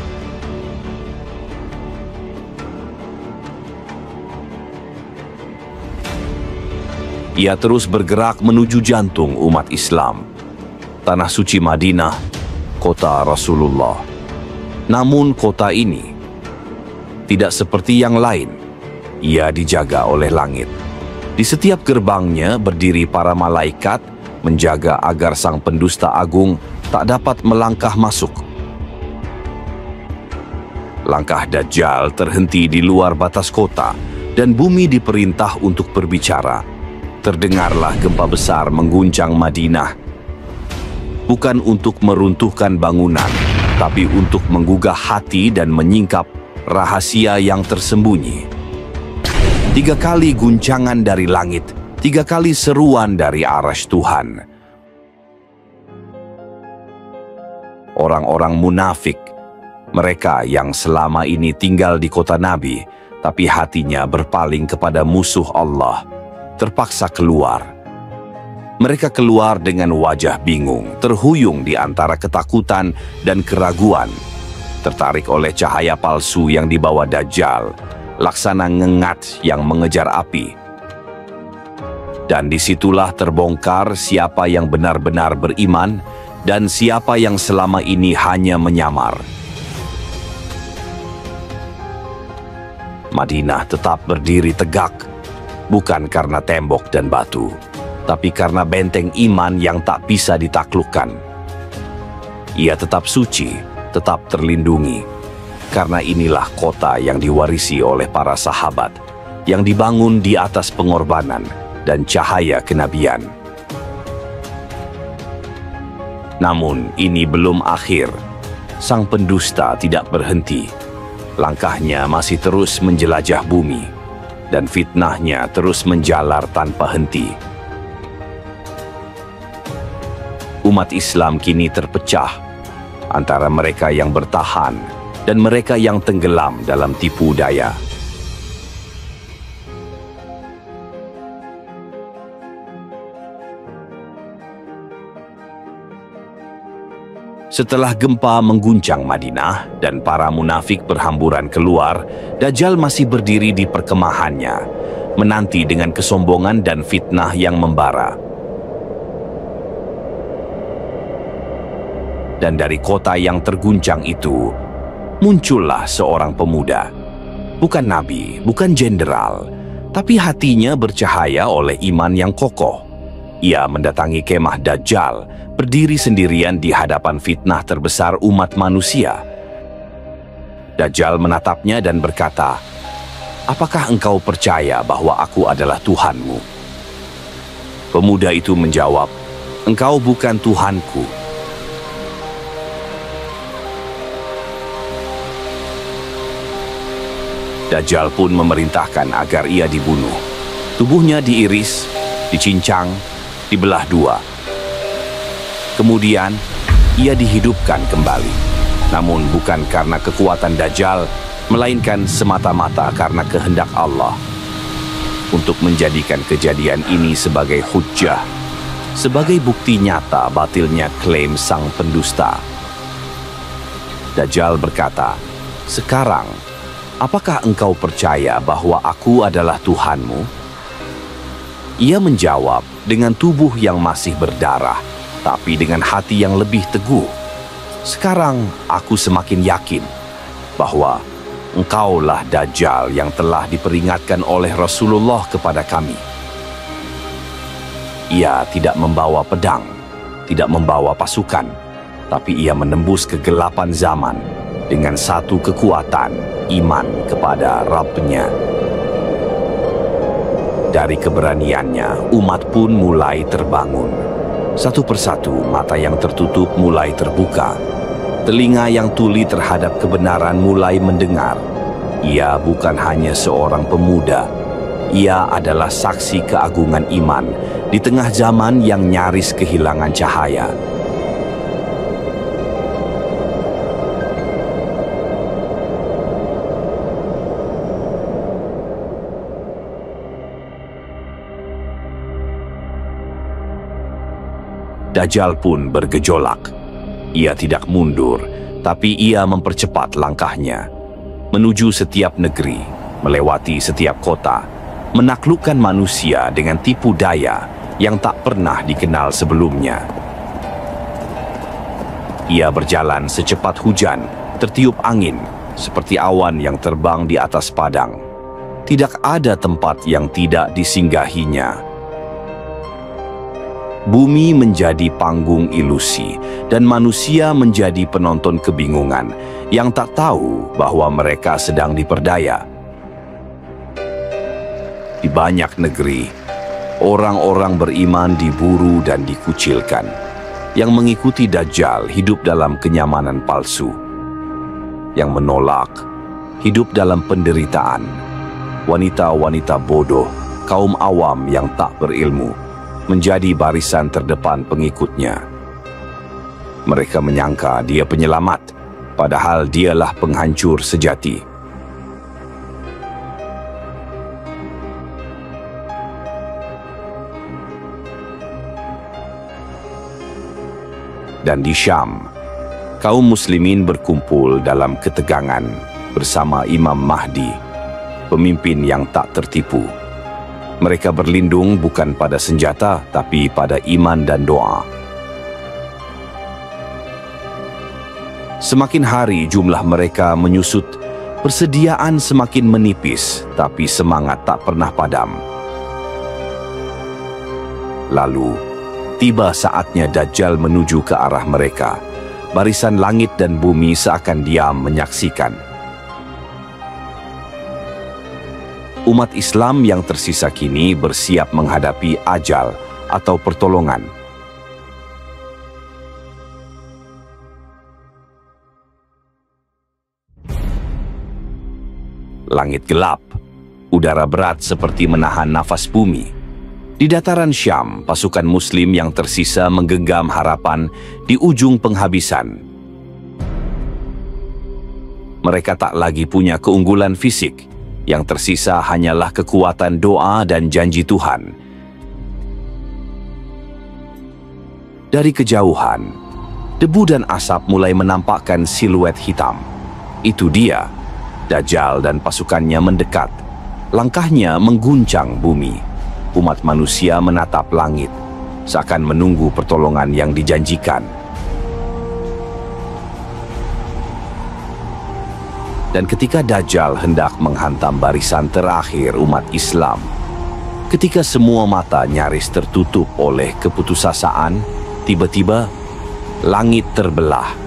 Ia terus bergerak menuju jantung umat Islam, tanah suci Madinah, kota Rasulullah. Namun kota ini tidak seperti yang lain. Ia dijaga oleh langit. Di setiap gerbangnya berdiri para malaikat menjaga agar sang pendusta agung tak dapat melangkah masuk. Langkah Dajjal terhenti di luar batas kota dan bumi diperintah untuk berbicara. Terdengarlah gempa besar mengguncang Madinah, bukan untuk meruntuhkan bangunan, tapi untuk menggugah hati dan menyingkap rahasia yang tersembunyi. 3 kali guncangan dari langit, 3 kali seruan dari arasy Tuhan. Orang-orang munafik, mereka yang selama ini tinggal di kota Nabi, tapi hatinya berpaling kepada musuh Allah, terpaksa keluar. Mereka keluar dengan wajah bingung, terhuyung di antara ketakutan dan keraguan, tertarik oleh cahaya palsu yang dibawa Dajjal, laksana ngengat yang mengejar api. Dan disitulah terbongkar siapa yang benar-benar beriman dan siapa yang selama ini hanya menyamar. Madinah tetap berdiri tegak, bukan karena tembok dan batu, tapi karena benteng iman yang tak bisa ditaklukkan. Ia tetap suci, tetap terlindungi, karena inilah kota yang diwarisi oleh para sahabat, yang dibangun di atas pengorbanan dan cahaya kenabian. Namun ini belum akhir. Sang pendusta tidak berhenti. Langkahnya masih terus menjelajah bumi, dan fitnahnya terus menjalar tanpa henti. Umat Islam kini terpecah antara mereka yang bertahan dan mereka yang tenggelam dalam tipu daya. Setelah gempa mengguncang Madinah dan para munafik berhamburan keluar, Dajjal masih berdiri di perkemahannya, menanti dengan kesombongan dan fitnah yang membara. Dan dari kota yang terguncang itu, muncullah seorang pemuda. Bukan nabi, bukan jenderal, tapi hatinya bercahaya oleh iman yang kokoh. Ia mendatangi kemah Dajjal, berdiri sendirian di hadapan fitnah terbesar umat manusia. Dajjal menatapnya dan berkata, "Apakah engkau percaya bahwa aku adalah Tuhanmu?" Pemuda itu menjawab, "Engkau bukan Tuhanku." Dajjal pun memerintahkan agar ia dibunuh. Tubuhnya diiris, dicincang, dibelah dua. Kemudian, ia dihidupkan kembali. Namun bukan karena kekuatan Dajjal, melainkan semata-mata karena kehendak Allah. Untuk menjadikan kejadian ini sebagai hujjah, sebagai bukti nyata batilnya klaim sang pendusta. Dajjal berkata, "Sekarang, apakah engkau percaya bahwa aku adalah Tuhanmu?" Ia menjawab dengan tubuh yang masih berdarah, tapi dengan hati yang lebih teguh. "Sekarang aku semakin yakin bahwa engkaulah Dajjal yang telah diperingatkan oleh Rasulullah kepada kami." Ia tidak membawa pedang, tidak membawa pasukan, tapi ia menembus kegelapan zaman dengan satu kekuatan, iman kepada Rabb-Nya. Dari keberaniannya, umat pun mulai terbangun. Satu persatu mata yang tertutup mulai terbuka. Telinga yang tuli terhadap kebenaran mulai mendengar. Ia bukan hanya seorang pemuda. Ia adalah saksi keagungan iman di tengah zaman yang nyaris kehilangan cahaya. Dajjal pun bergejolak. Ia tidak mundur, tapi ia mempercepat langkahnya. Menuju setiap negeri, melewati setiap kota, menaklukkan manusia dengan tipu daya yang tak pernah dikenal sebelumnya. Ia berjalan secepat hujan, tertiup angin, seperti awan yang terbang di atas padang. Tidak ada tempat yang tidak disinggahinya. Bumi menjadi panggung ilusi, dan manusia menjadi penonton kebingungan yang tak tahu bahwa mereka sedang diperdaya. Di banyak negeri, orang-orang beriman diburu dan dikucilkan. Yang mengikuti Dajjal hidup dalam kenyamanan palsu. Yang menolak, hidup dalam penderitaan. Wanita-wanita bodoh, kaum awam yang tak berilmu, menjadi barisan terdepan pengikutnya. Mereka menyangka dia penyelamat, padahal dialah penghancur sejati. Dan di Syam, kaum muslimin berkumpul dalam ketegangan bersama Imam Mahdi, pemimpin yang tak tertipu. Mereka berlindung bukan pada senjata, tapi pada iman dan doa. Semakin hari jumlah mereka menyusut, persediaan semakin menipis, tapi semangat tak pernah padam. Lalu, tiba saatnya Dajjal menuju ke arah mereka. Barisan langit dan bumi seakan diam menyaksikan. Umat Islam yang tersisa kini bersiap menghadapi ajal atau pertolongan. Langit gelap, udara berat seperti menahan nafas bumi. Di dataran Syam, pasukan Muslim yang tersisa menggenggam harapan di ujung penghabisan. Mereka tak lagi punya keunggulan fisik, yang tersisa hanyalah kekuatan doa dan janji Tuhan. Dari kejauhan, debu dan asap mulai menampakkan siluet hitam. Itu dia. Dajjal dan pasukannya mendekat. Langkahnya mengguncang bumi. Umat manusia menatap langit, seakan menunggu pertolongan yang dijanjikan. Dan ketika Dajjal hendak menghantam barisan terakhir umat Islam, ketika semua mata nyaris tertutup oleh keputusasaan, tiba-tiba langit terbelah.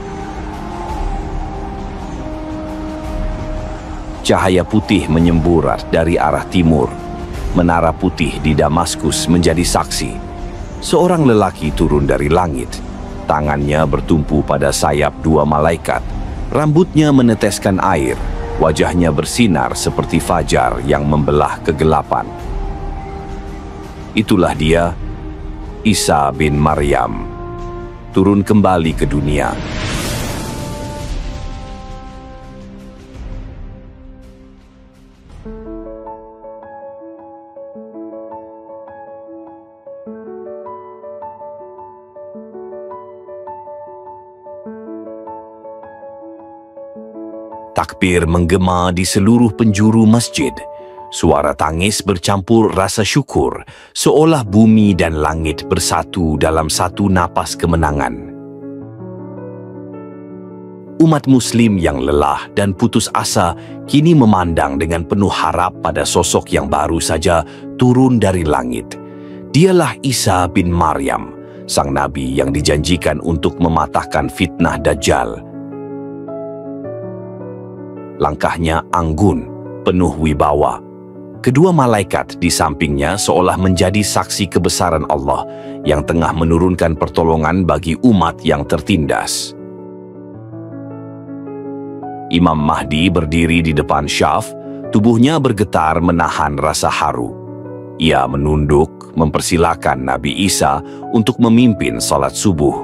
Cahaya putih menyemburat dari arah timur. Menara putih di Damaskus menjadi saksi. Seorang lelaki turun dari langit. Tangannya bertumpu pada sayap dua malaikat. Rambutnya meneteskan air. Wajahnya bersinar seperti fajar yang membelah kegelapan. Itulah dia, Isa bin Maryam. Turun kembali ke dunia. Takbir menggema di seluruh penjuru masjid. Suara tangis bercampur rasa syukur, seolah bumi dan langit bersatu dalam satu napas kemenangan. Umat Muslim yang lelah dan putus asa kini memandang dengan penuh harap pada sosok yang baru saja turun dari langit. Dialah Isa bin Maryam, sang nabi yang dijanjikan untuk mematahkan fitnah Dajjal. Langkahnya anggun, penuh wibawa. Kedua malaikat di sampingnya seolah menjadi saksi kebesaran Allah yang tengah menurunkan pertolongan bagi umat yang tertindas. Imam Mahdi berdiri di depan syaf, tubuhnya bergetar menahan rasa haru. Ia menunduk, mempersilakan Nabi Isa untuk memimpin salat subuh.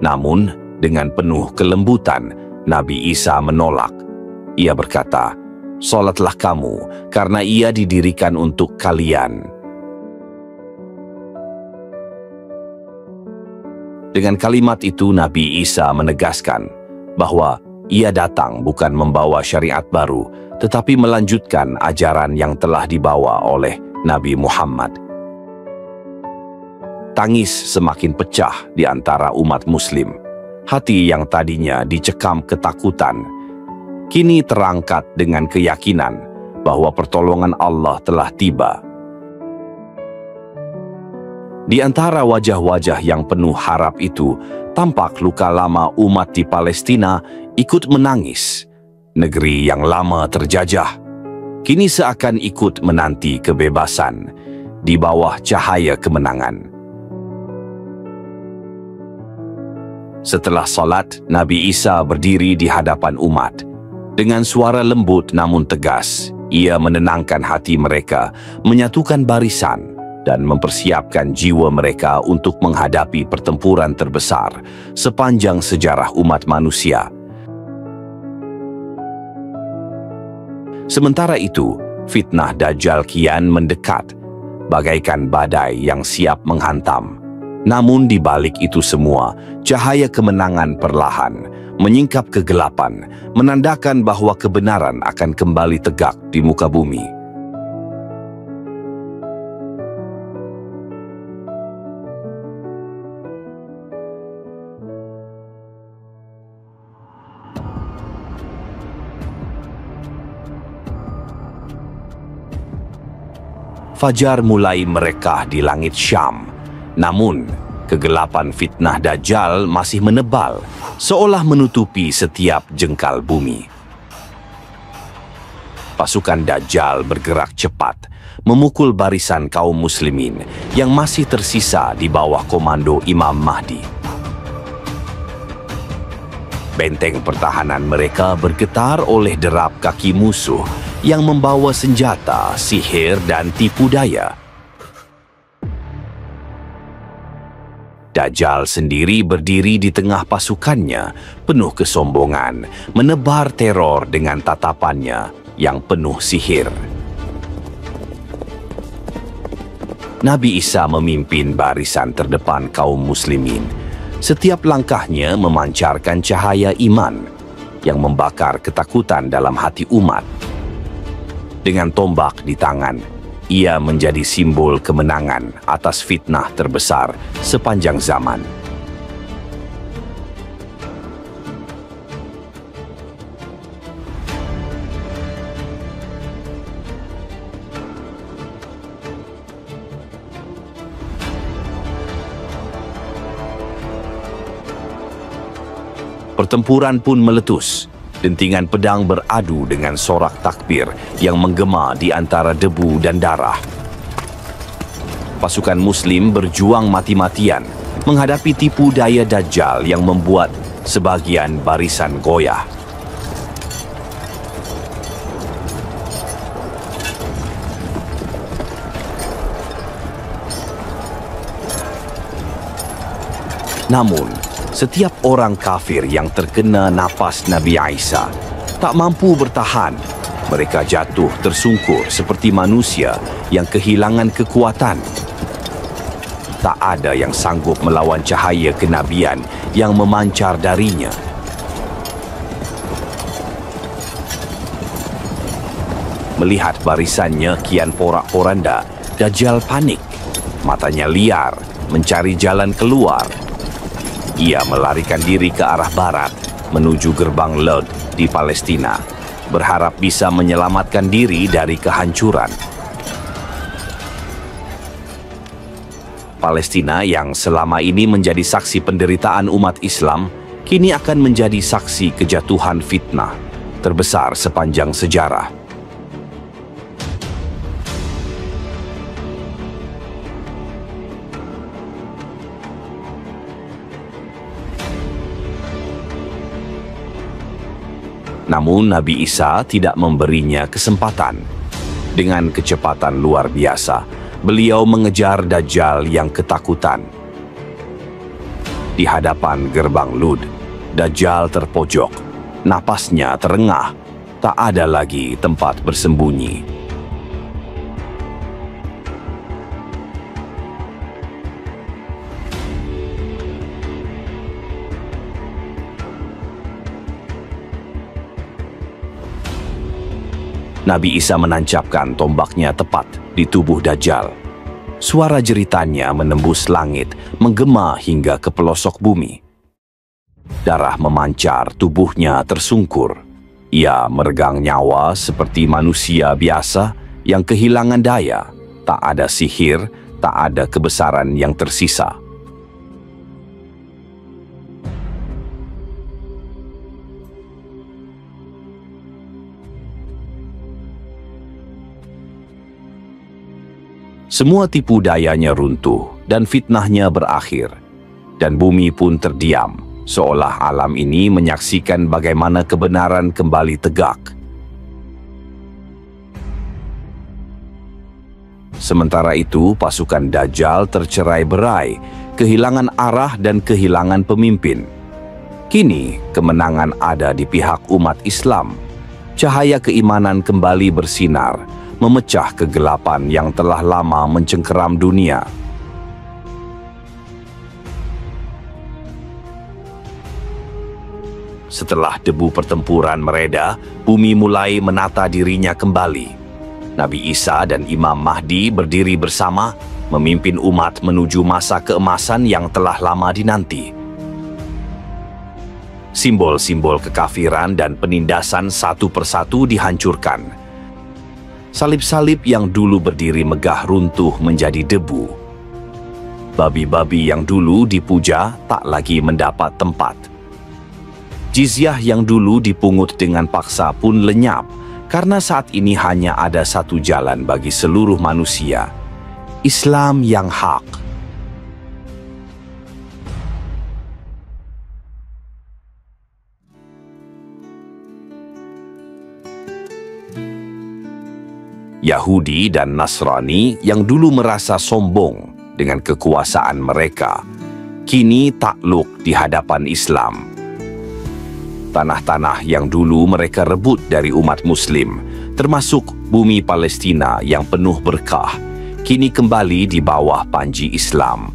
Namun, dengan penuh kelembutan, Nabi Isa menolak. Ia berkata, "Salatlah kamu, karena ia didirikan untuk kalian." Dengan kalimat itu, Nabi Isa menegaskan bahwa ia datang bukan membawa syariat baru, tetapi melanjutkan ajaran yang telah dibawa oleh Nabi Muhammad. Tangis semakin pecah di antara umat Muslim. Hati yang tadinya dicekam ketakutan, kini terangkat dengan keyakinan bahwa pertolongan Allah telah tiba. Di antara wajah-wajah yang penuh harap itu, tampak luka lama umat di Palestina ikut menangis. Negeri yang lama terjajah, kini seakan ikut menanti kebebasan di bawah cahaya kemenangan. Setelah salat, Nabi Isa berdiri di hadapan umat. Dengan suara lembut namun tegas, ia menenangkan hati mereka, menyatukan barisan, dan mempersiapkan jiwa mereka untuk menghadapi pertempuran terbesar sepanjang sejarah umat manusia. Sementara itu, fitnah Dajjal kian mendekat, bagaikan badai yang siap menghantam. Namun di balik itu semua, cahaya kemenangan perlahan menyingkap kegelapan, menandakan bahwa kebenaran akan kembali tegak di muka bumi. Fajar mulai merekah di langit Syam. Namun, kegelapan fitnah Dajjal masih menebal, seolah menutupi setiap jengkal bumi. Pasukan Dajjal bergerak cepat, memukul barisan kaum muslimin yang masih tersisa di bawah komando Imam Mahdi. Benteng pertahanan mereka bergetar oleh derap kaki musuh yang membawa senjata, sihir, dan tipu daya. Dajjal sendiri berdiri di tengah pasukannya, penuh kesombongan, menebar teror dengan tatapannya yang penuh sihir. Nabi Isa memimpin barisan terdepan kaum muslimin. Setiap langkahnya memancarkan cahaya iman yang membakar ketakutan dalam hati umat. Dengan tombak di tangan, ia menjadi simbol kemenangan atas fitnah terbesar sepanjang zaman. Pertempuran pun meletus. Dentingan pedang beradu dengan sorak takbir yang menggema di antara debu dan darah. Pasukan Muslim berjuang mati-matian menghadapi tipu daya Dajjal yang membuat sebagian barisan goyah. Namun, setiap orang kafir yang terkena napas Nabi Isa tak mampu bertahan. Mereka jatuh tersungkur seperti manusia yang kehilangan kekuatan. Tak ada yang sanggup melawan cahaya kenabian yang memancar darinya. Melihat barisannya kian porak-poranda, Dajjal panik. Matanya liar, mencari jalan keluar. Ia melarikan diri ke arah barat, menuju gerbang Lod di Palestina, berharap bisa menyelamatkan diri dari kehancuran. Palestina yang selama ini menjadi saksi penderitaan umat Islam, kini akan menjadi saksi kejatuhan fitnah terbesar sepanjang sejarah. Namun Nabi Isa tidak memberinya kesempatan. Dengan kecepatan luar biasa, beliau mengejar Dajjal yang ketakutan. Di hadapan gerbang Lud, Dajjal terpojok. Napasnya terengah, tak ada lagi tempat bersembunyi. Nabi Isa menancapkan tombaknya tepat di tubuh Dajjal. Suara jeritannya menembus langit, menggema hingga ke pelosok bumi. Darah memancar, tubuhnya tersungkur. Ia meregang nyawa seperti manusia biasa yang kehilangan daya. Tak ada sihir, tak ada kebesaran yang tersisa. Semua tipu dayanya runtuh dan fitnahnya berakhir. Dan bumi pun terdiam, seolah alam ini menyaksikan bagaimana kebenaran kembali tegak. Sementara itu, pasukan Dajjal tercerai-berai, kehilangan arah dan kehilangan pemimpin. Kini, kemenangan ada di pihak umat Islam. Cahaya keimanan kembali bersinar, memecah kegelapan yang telah lama mencengkeram dunia. setelah debu pertempuran mereda, bumi mulai menata dirinya kembali. Nabi Isa dan Imam Mahdi berdiri bersama, memimpin umat menuju masa keemasan yang telah lama dinanti. Simbol-simbol kekafiran dan penindasan satu persatu dihancurkan. Salib-salib yang dulu berdiri megah runtuh menjadi debu. Babi-babi yang dulu dipuja tak lagi mendapat tempat. Jizyah yang dulu dipungut dengan paksa pun lenyap, karena saat ini hanya ada satu jalan bagi seluruh manusia, Islam yang hak. Yahudi dan Nasrani yang dulu merasa sombong dengan kekuasaan mereka, kini takluk di hadapan Islam. Tanah-tanah yang dulu mereka rebut dari umat Muslim, termasuk bumi Palestina yang penuh berkah, kini kembali di bawah panji Islam.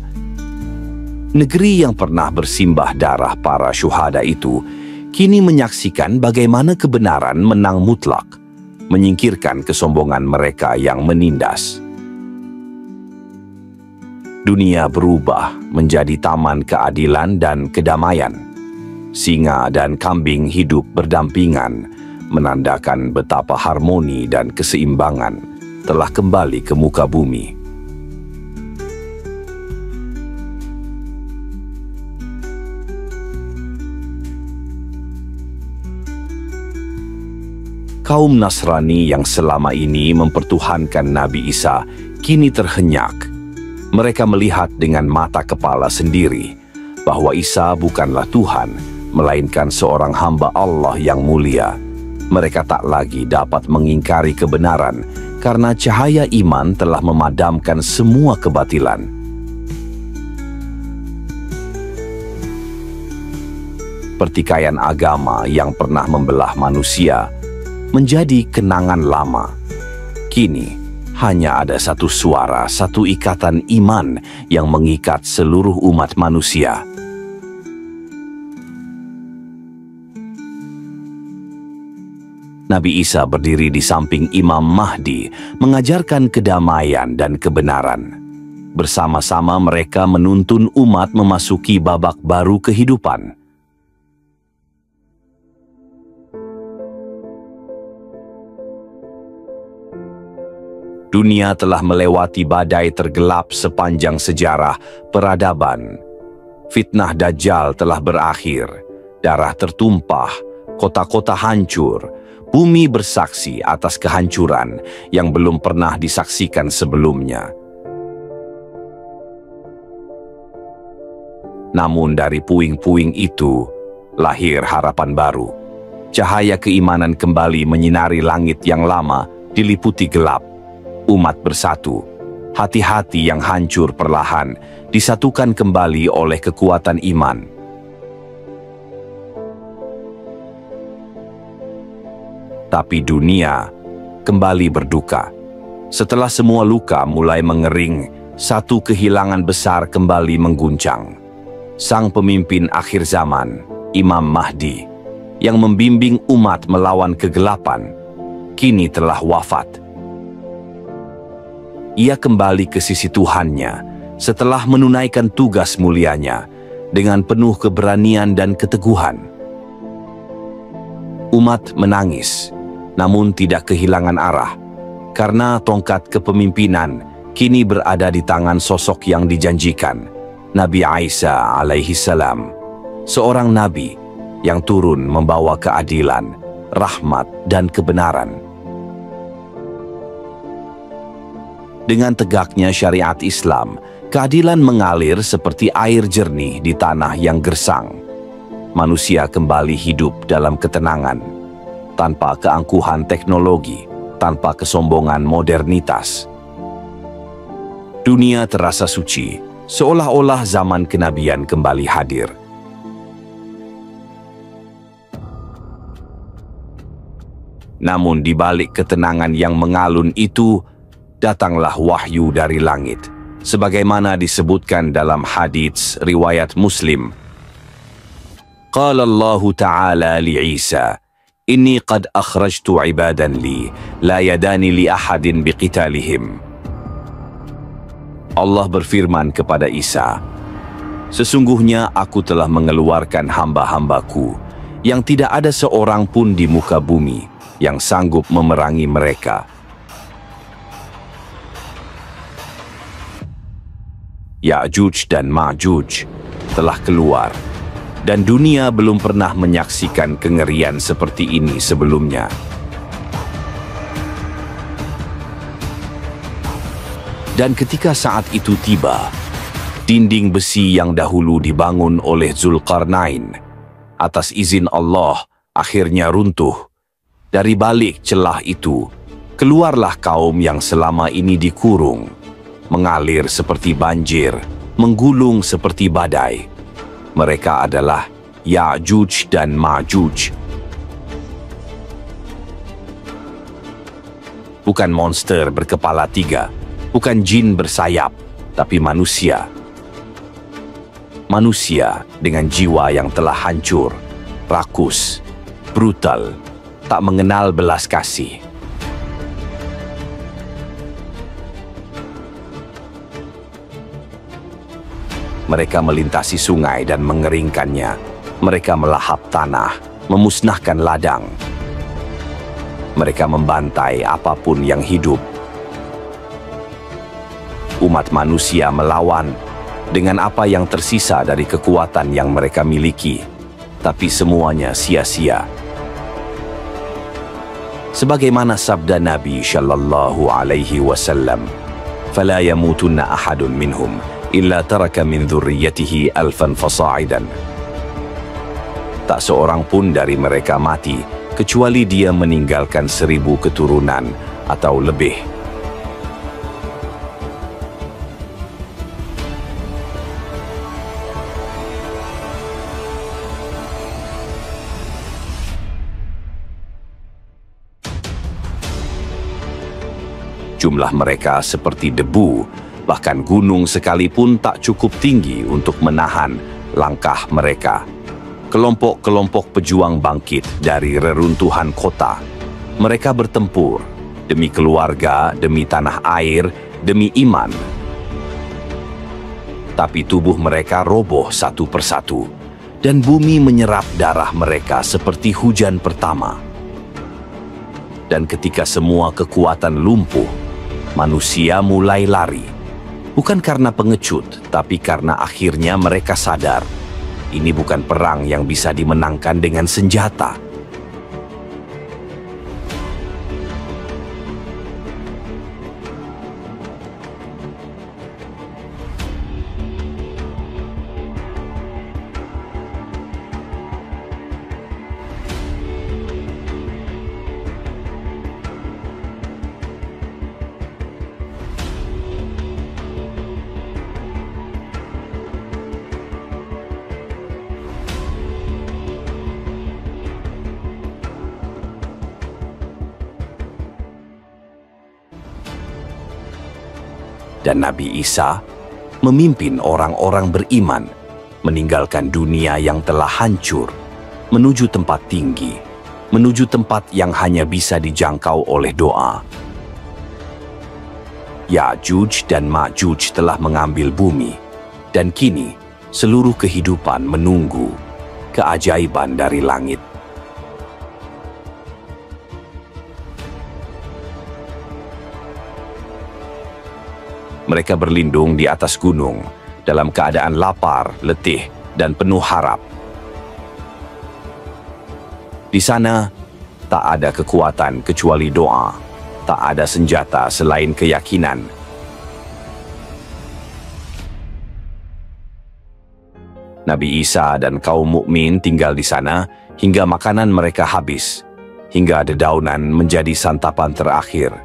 Negeri yang pernah bersimbah darah para syuhada itu, kini menyaksikan bagaimana kebenaran menang mutlak, menyingkirkan kesombongan mereka yang menindas. Dunia berubah menjadi taman keadilan dan kedamaian. Singa dan kambing hidup berdampingan, menandakan betapa harmoni dan keseimbangan telah kembali ke muka bumi. Kaum Nasrani yang selama ini mempertuhankan Nabi Isa kini terhenyak. Mereka melihat dengan mata kepala sendiri bahwa Isa bukanlah Tuhan, melainkan seorang hamba Allah yang mulia. Mereka tak lagi dapat mengingkari kebenaran karena cahaya iman telah memadamkan semua kebatilan. Pertikaian agama yang pernah membelah manusia menjadi kenangan lama. Kini hanya ada satu suara, satu ikatan iman yang mengikat seluruh umat manusia. Nabi Isa berdiri di samping Imam Mahdi, mengajarkan kedamaian dan kebenaran. Bersama-sama mereka menuntun umat memasuki babak baru kehidupan. Dunia telah melewati badai tergelap sepanjang sejarah peradaban. Fitnah Dajjal telah berakhir, darah tertumpah, kota-kota hancur, bumi bersaksi atas kehancuran yang belum pernah disaksikan sebelumnya. Namun dari puing-puing itu, lahir harapan baru. Cahaya keimanan kembali menyinari langit yang lama diliputi gelap. Umat bersatu, hati-hati yang hancur perlahan disatukan kembali oleh kekuatan iman. Tapi dunia kembali berduka. Setelah semua luka mulai mengering, satu kehilangan besar kembali mengguncang. Sang pemimpin akhir zaman, Imam Mahdi, yang membimbing umat melawan kegelapan, kini telah wafat. Ia kembali ke sisi Tuhannya setelah menunaikan tugas mulianya dengan penuh keberanian dan keteguhan. Umat menangis, namun tidak kehilangan arah, karena tongkat kepemimpinan kini berada di tangan sosok yang dijanjikan, Nabi Isa alaihi salam, seorang nabi yang turun membawa keadilan, rahmat, dan kebenaran. Dengan tegaknya syariat Islam, keadilan mengalir seperti air jernih di tanah yang gersang. Manusia kembali hidup dalam ketenangan, tanpa keangkuhan teknologi, tanpa kesombongan modernitas. Dunia terasa suci, seolah-olah zaman kenabian kembali hadir. Namun di balik ketenangan yang mengalun itu, datanglah wahyu dari langit, sebagaimana disebutkan dalam hadits riwayat Muslim. Qala Allah Ta'ala li Isa, Inni qad akhrajtu ibadan li, la yadani li ahadin biqitalihim. Allah berfirman kepada Isa, sesungguhnya aku telah mengeluarkan hamba-hambaku, yang tidak ada seorang pun di muka bumi yang sanggup memerangi mereka. Ya'juj dan Ma'juj telah keluar, dan dunia belum pernah menyaksikan kengerian seperti ini sebelumnya. Dan ketika saat itu tiba, dinding besi yang dahulu dibangun oleh Zulkarnain atas izin Allah akhirnya runtuh. Dari balik celah itu, keluarlah kaum yang selama ini dikurung, mengalir seperti banjir, menggulung seperti badai. Mereka adalah Ya'juj dan Ma'juj. Bukan monster berkepala 3, bukan jin bersayap, tapi manusia. Manusia dengan jiwa yang telah hancur, rakus, brutal, tak mengenal belas kasih. Mereka melintasi sungai dan mengeringkannya. Mereka melahap tanah, memusnahkan ladang. Mereka membantai apapun yang hidup. Umat manusia melawan dengan apa yang tersisa dari kekuatan yang mereka miliki, tapi semuanya sia-sia. Sebagaimana sabda Nabi Shallallahu Alaihi Wasallam, "Fala yamutunna ahadun minhum illa taraka min dzurriyyatihi alfan fasa'idan." Tak seorang pun dari mereka mati kecuali dia meninggalkan 1000 keturunan atau lebih. Jumlah mereka seperti debu, bahkan gunung sekalipun tak cukup tinggi untuk menahan langkah mereka. Kelompok-kelompok pejuang bangkit dari reruntuhan kota. Mereka bertempur demi keluarga, demi tanah air, demi iman. Tapi tubuh mereka roboh satu persatu, dan bumi menyerap darah mereka seperti hujan pertama. Dan ketika semua kekuatan lumpuh, manusia mulai lari. Bukan karena pengecut, tapi karena akhirnya mereka sadar, ini bukan perang yang bisa dimenangkan dengan senjata. Dan Nabi Isa memimpin orang-orang beriman meninggalkan dunia yang telah hancur, menuju tempat tinggi, menuju tempat yang hanya bisa dijangkau oleh doa. Ya'juj dan Ma'juj telah mengambil bumi, dan kini seluruh kehidupan menunggu keajaiban dari langit. Mereka berlindung di atas gunung dalam keadaan lapar, letih, dan penuh harap. Di sana, tak ada kekuatan kecuali doa, tak ada senjata selain keyakinan. Nabi Isa dan kaum mukmin tinggal di sana hingga makanan mereka habis, hingga dedaunan menjadi santapan terakhir.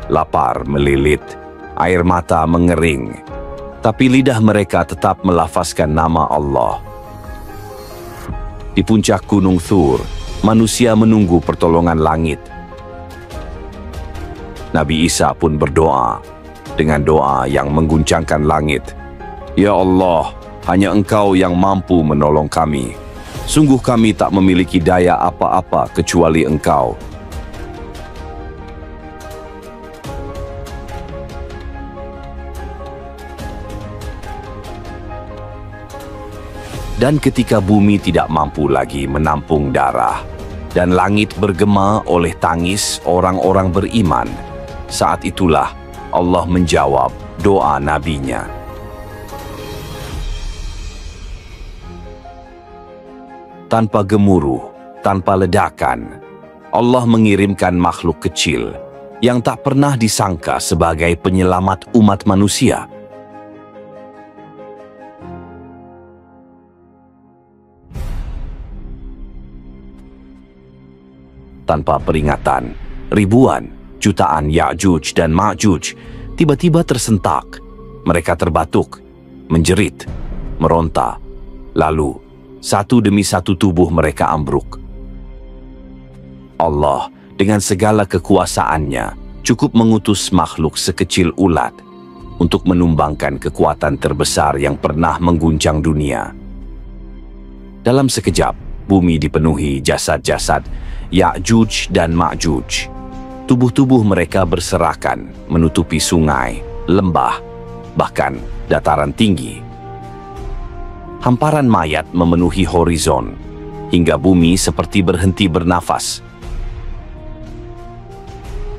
Lapar melilit, air mata mengering, tapi lidah mereka tetap melafazkan nama Allah. Di puncak gunung Thur, manusia menunggu pertolongan langit. Nabi Isa pun berdoa dengan doa yang mengguncangkan langit. Ya Allah, hanya Engkau yang mampu menolong kami. Sungguh kami tak memiliki daya apa-apa kecuali Engkau. Dan ketika bumi tidak mampu lagi menampung darah, dan langit bergema oleh tangis orang-orang beriman, saat itulah Allah menjawab doa nabinya. Tanpa gemuruh, tanpa ledakan, Allah mengirimkan makhluk kecil yang tak pernah disangka sebagai penyelamat umat manusia. Tanpa peringatan, ribuan, jutaan Ya'juj dan Ma'juj tiba-tiba tersentak. Mereka terbatuk, menjerit, meronta. Lalu, satu demi satu tubuh mereka ambruk. Allah, dengan segala kekuasaannya, cukup mengutus makhluk sekecil ulat untuk menumbangkan kekuatan terbesar yang pernah mengguncang dunia. Dalam sekejap, bumi dipenuhi jasad-jasad Ya'juj dan Ma'juj. Tubuh-tubuh mereka berserakan menutupi sungai, lembah, bahkan dataran tinggi. Hamparan mayat memenuhi horizon, hingga bumi seperti berhenti bernafas.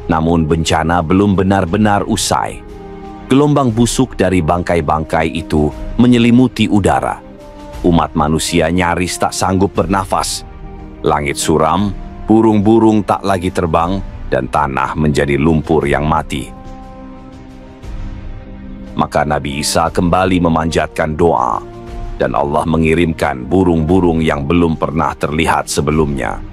Namun bencana belum benar-benar usai. Gelombang busuk dari bangkai-bangkai itu menyelimuti udara. Umat manusia nyaris tak sanggup bernafas. Langit suram, burung-burung tak lagi terbang, dan tanah menjadi lumpur yang mati. Maka Nabi Isa kembali memanjatkan doa, dan Allah mengirimkan burung-burung yang belum pernah terlihat sebelumnya.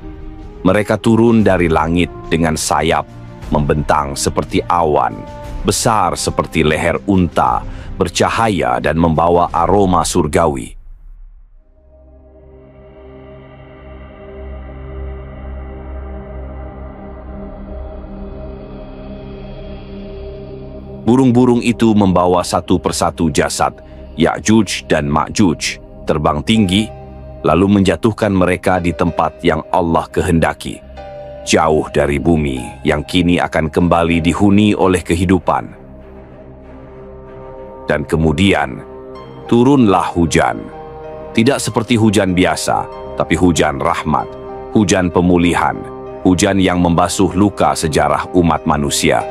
Mereka turun dari langit dengan sayap, membentang seperti awan, besar seperti leher unta, bercahaya dan membawa aroma surgawi. Burung-burung itu membawa satu persatu jasad Ya'juj dan Ma'juj terbang tinggi, lalu menjatuhkan mereka di tempat yang Allah kehendaki, jauh dari bumi yang kini akan kembali dihuni oleh kehidupan. Dan kemudian, turunlah hujan. Tidak seperti hujan biasa, tapi hujan rahmat, hujan pemulihan, hujan yang membasuh luka sejarah umat manusia.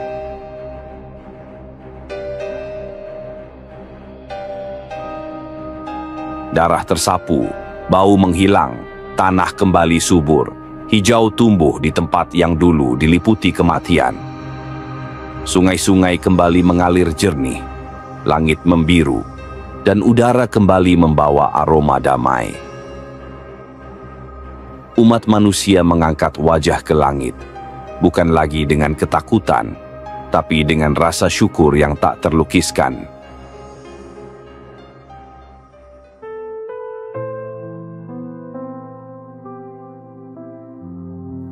Darah tersapu, bau menghilang, tanah kembali subur, hijau tumbuh di tempat yang dulu diliputi kematian. Sungai-sungai kembali mengalir jernih, langit membiru, dan udara kembali membawa aroma damai. Umat manusia mengangkat wajah ke langit, bukan lagi dengan ketakutan, tapi dengan rasa syukur yang tak terlukiskan.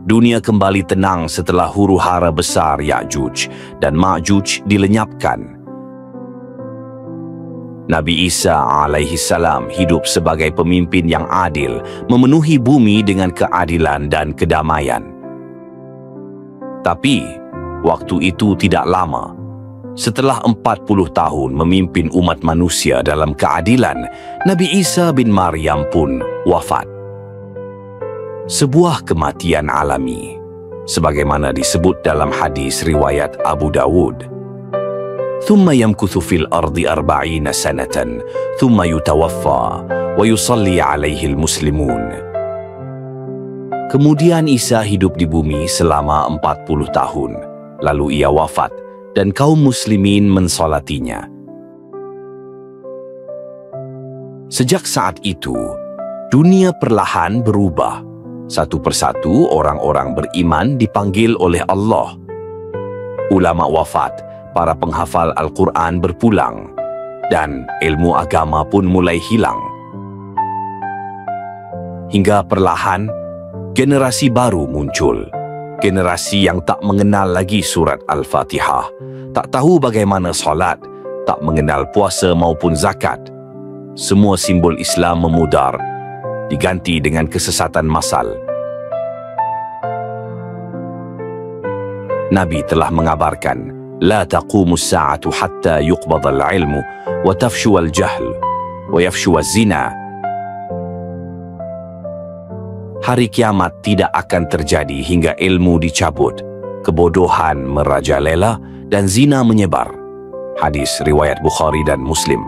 Dunia kembali tenang setelah huru-hara besar Ya'juj dan Ma'juj dilenyapkan. Nabi Isa alaihi salam hidup sebagai pemimpin yang adil, memenuhi bumi dengan keadilan dan kedamaian. Tapi, waktu itu tidak lama. Setelah 40 tahun memimpin umat manusia dalam keadilan, Nabi Isa bin Maryam pun wafat. Sebuah kematian alami, sebagaimana disebut dalam hadis riwayat Abu Dawud. ثم يمكث في الأرض 40 سنة ثم يتوفى ويصلي عليه المسلمون. Kemudian Isa hidup di bumi selama 40 tahun, lalu ia wafat dan kaum muslimin mensolatinya. Sejak saat itu, dunia perlahan berubah. Satu persatu orang-orang beriman dipanggil oleh Allah. Ulama wafat, para penghafal Al-Quran berpulang, dan ilmu agama pun mulai hilang. Hingga perlahan, generasi baru muncul, Generasi yang tak mengenal lagi surat Al-Fatihah, tak tahu bagaimana solat, tak mengenal puasa maupun zakat. Semua simbol Islam memudar, diganti dengan kesesatan massal. Nabi telah mengabarkan, "La taqumus sa'atu hatta yuqbadal ilmu, wa tafshuwal jahl, wa yafshuwaz zina." Hari kiamat tidak akan terjadi hingga ilmu dicabut, kebodohan merajalela, dan zina menyebar. Hadis riwayat Bukhari dan Muslim.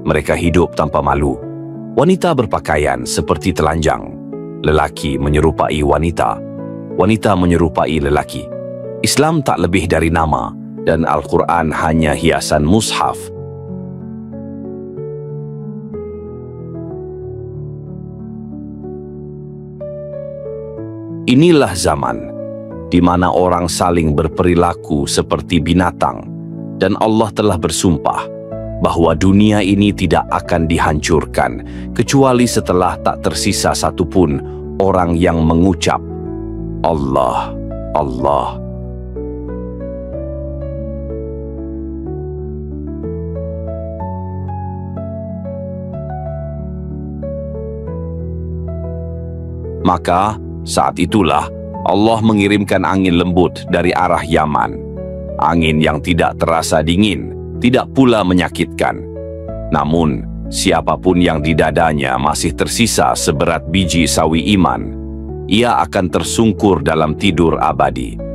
Mereka hidup tanpa malu. Wanita berpakaian seperti telanjang. Lelaki menyerupai wanita. Wanita menyerupai lelaki. Islam tak lebih dari nama, dan Al-Quran hanya hiasan mushaf. Inilah zaman di mana orang saling berperilaku seperti binatang, dan Allah telah bersumpah bahwa dunia ini tidak akan dihancurkan kecuali setelah tak tersisa satupun orang yang mengucap Allah, Allah. Maka saat itulah Allah mengirimkan angin lembut dari arah Yaman. Angin yang tidak terasa dingin, tidak pula menyakitkan. Namun, siapapun yang di dadanya masih tersisa seberat biji sawi iman, ia akan tersungkur dalam tidur abadi.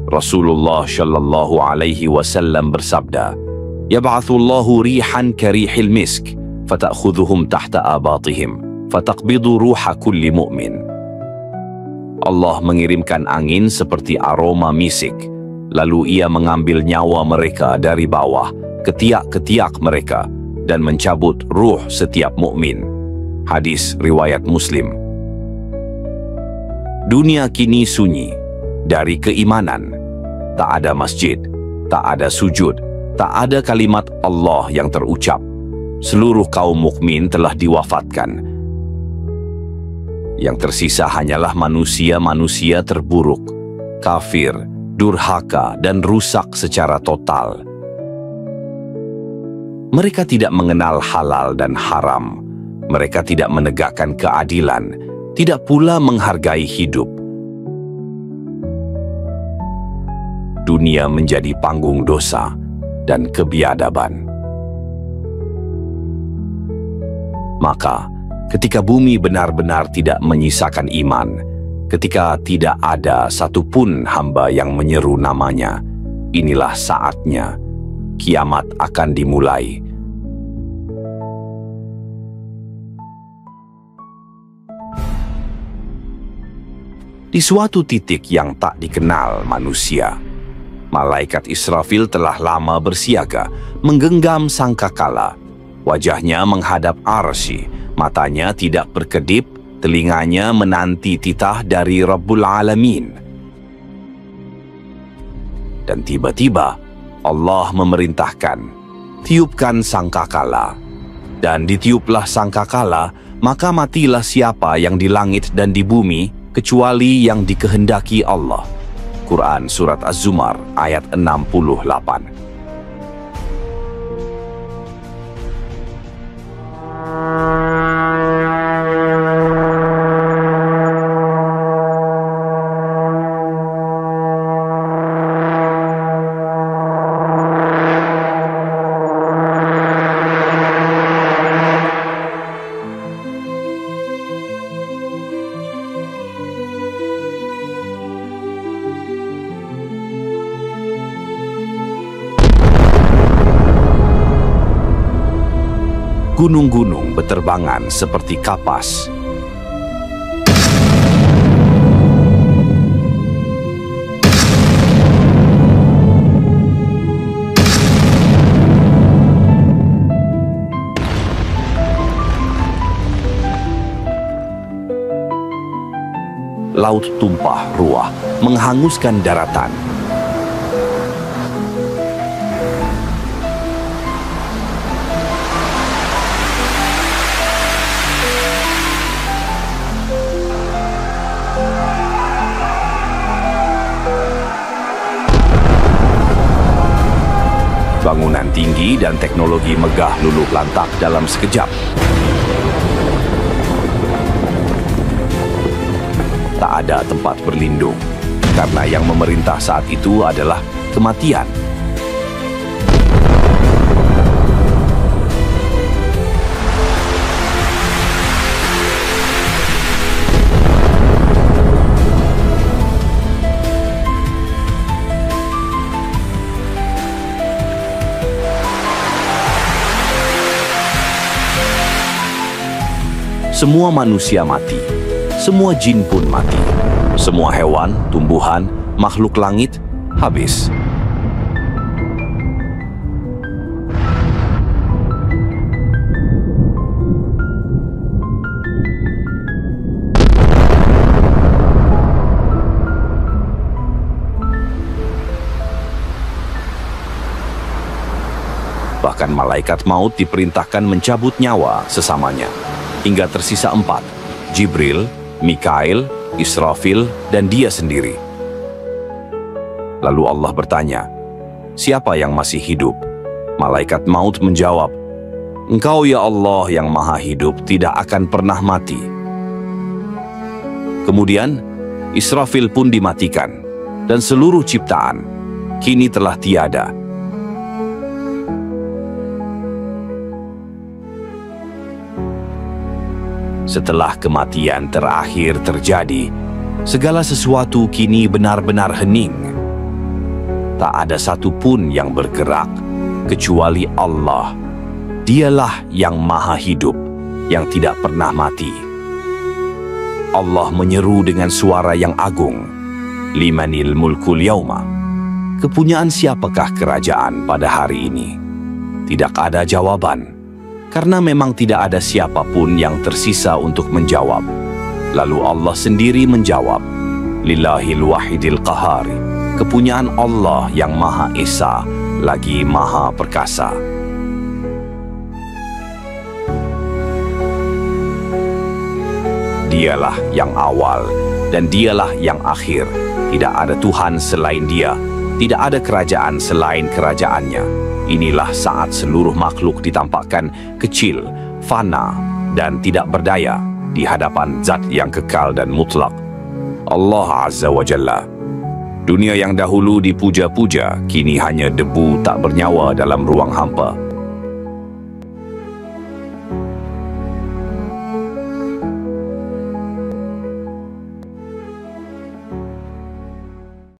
Rasulullah Shallallahu Alaihi Wasallam bersabda, "Yab'athullahu rihan karihil misk, fata'khudhuhum tahta abatihim, fataqbidu ruha kulli mu'min." Allah mengirimkan angin seperti aroma misik, lalu ia mengambil nyawa mereka dari bawah, ketiak-ketiak mereka, dan mencabut ruh setiap mukmin. Hadis riwayat Muslim. Dunia kini sunyi dari keimanan. Tak ada masjid, tak ada sujud, tak ada kalimat Allah yang terucap. Seluruh kaum mukmin telah diwafatkan. Yang tersisa hanyalah manusia-manusia terburuk, kafir, durhaka, dan rusak secara total. Mereka tidak mengenal halal dan haram. Mereka tidak menegakkan keadilan, tidak pula menghargai hidup. Dunia menjadi panggung dosa dan kebiadaban. Maka, ketika bumi benar-benar tidak menyisakan iman, ketika tidak ada satupun hamba yang menyeru namanya, inilah saatnya kiamat akan dimulai. Di suatu titik yang tak dikenal manusia, malaikat Israfil telah lama bersiaga, menggenggam sangkakala. Wajahnya menghadap arsy, matanya tidak berkedip, telinganya menanti titah dari Rabbul Alamin. Dan tiba-tiba Allah memerintahkan, tiupkan sangkakala. Dan ditiuplah sangkakala, maka matilah siapa yang di langit dan di bumi, kecuali yang dikehendaki Allah. Quran Surat Az-Zumar ayat 68. Gunung-gunung berterbangan seperti kapas. laut tumpah ruah, menghanguskan daratan. Bangunan tinggi dan teknologi megah luluh lantak dalam sekejap. Tak ada tempat berlindung, karena yang memerintah saat itu adalah kematian. Semua manusia mati, semua jin pun mati, semua hewan, tumbuhan, makhluk langit habis. Bahkan malaikat maut diperintahkan mencabut nyawa sesamanya. Hingga tersisa 4, Jibril, Mikail, Israfil, dan dia sendiri. Lalu Allah bertanya, siapa yang masih hidup? Malaikat maut menjawab, Engkau ya Allah yang maha hidup tidak akan pernah mati. Kemudian, Israfil pun dimatikan, dan seluruh ciptaan kini telah tiada. Setelah kematian terakhir terjadi, segala sesuatu kini benar-benar hening. Tak ada satu pun yang bergerak, kecuali Allah. Dialah yang maha hidup, yang tidak pernah mati. Allah menyeru dengan suara yang agung, Limanil mulkul yauma. Kepunyaan siapakah kerajaan pada hari ini? Tidak ada jawaban. Karena memang tidak ada siapapun yang tersisa untuk menjawab. Lalu Allah sendiri menjawab, Lillahil wahidil qahari. Kepunyaan Allah yang Maha Esa, lagi Maha Perkasa. Dialah yang awal dan dialah yang akhir. Tidak ada Tuhan selain Dia. Tidak ada kerajaan selain kerajaannya. Inilah saat seluruh makhluk ditampakkan kecil, fana, dan tidak berdaya di hadapan zat yang kekal dan mutlak, Allah Azza wa Jalla. Dunia yang dahulu dipuja-puja, kini hanya debu tak bernyawa dalam ruang hampa.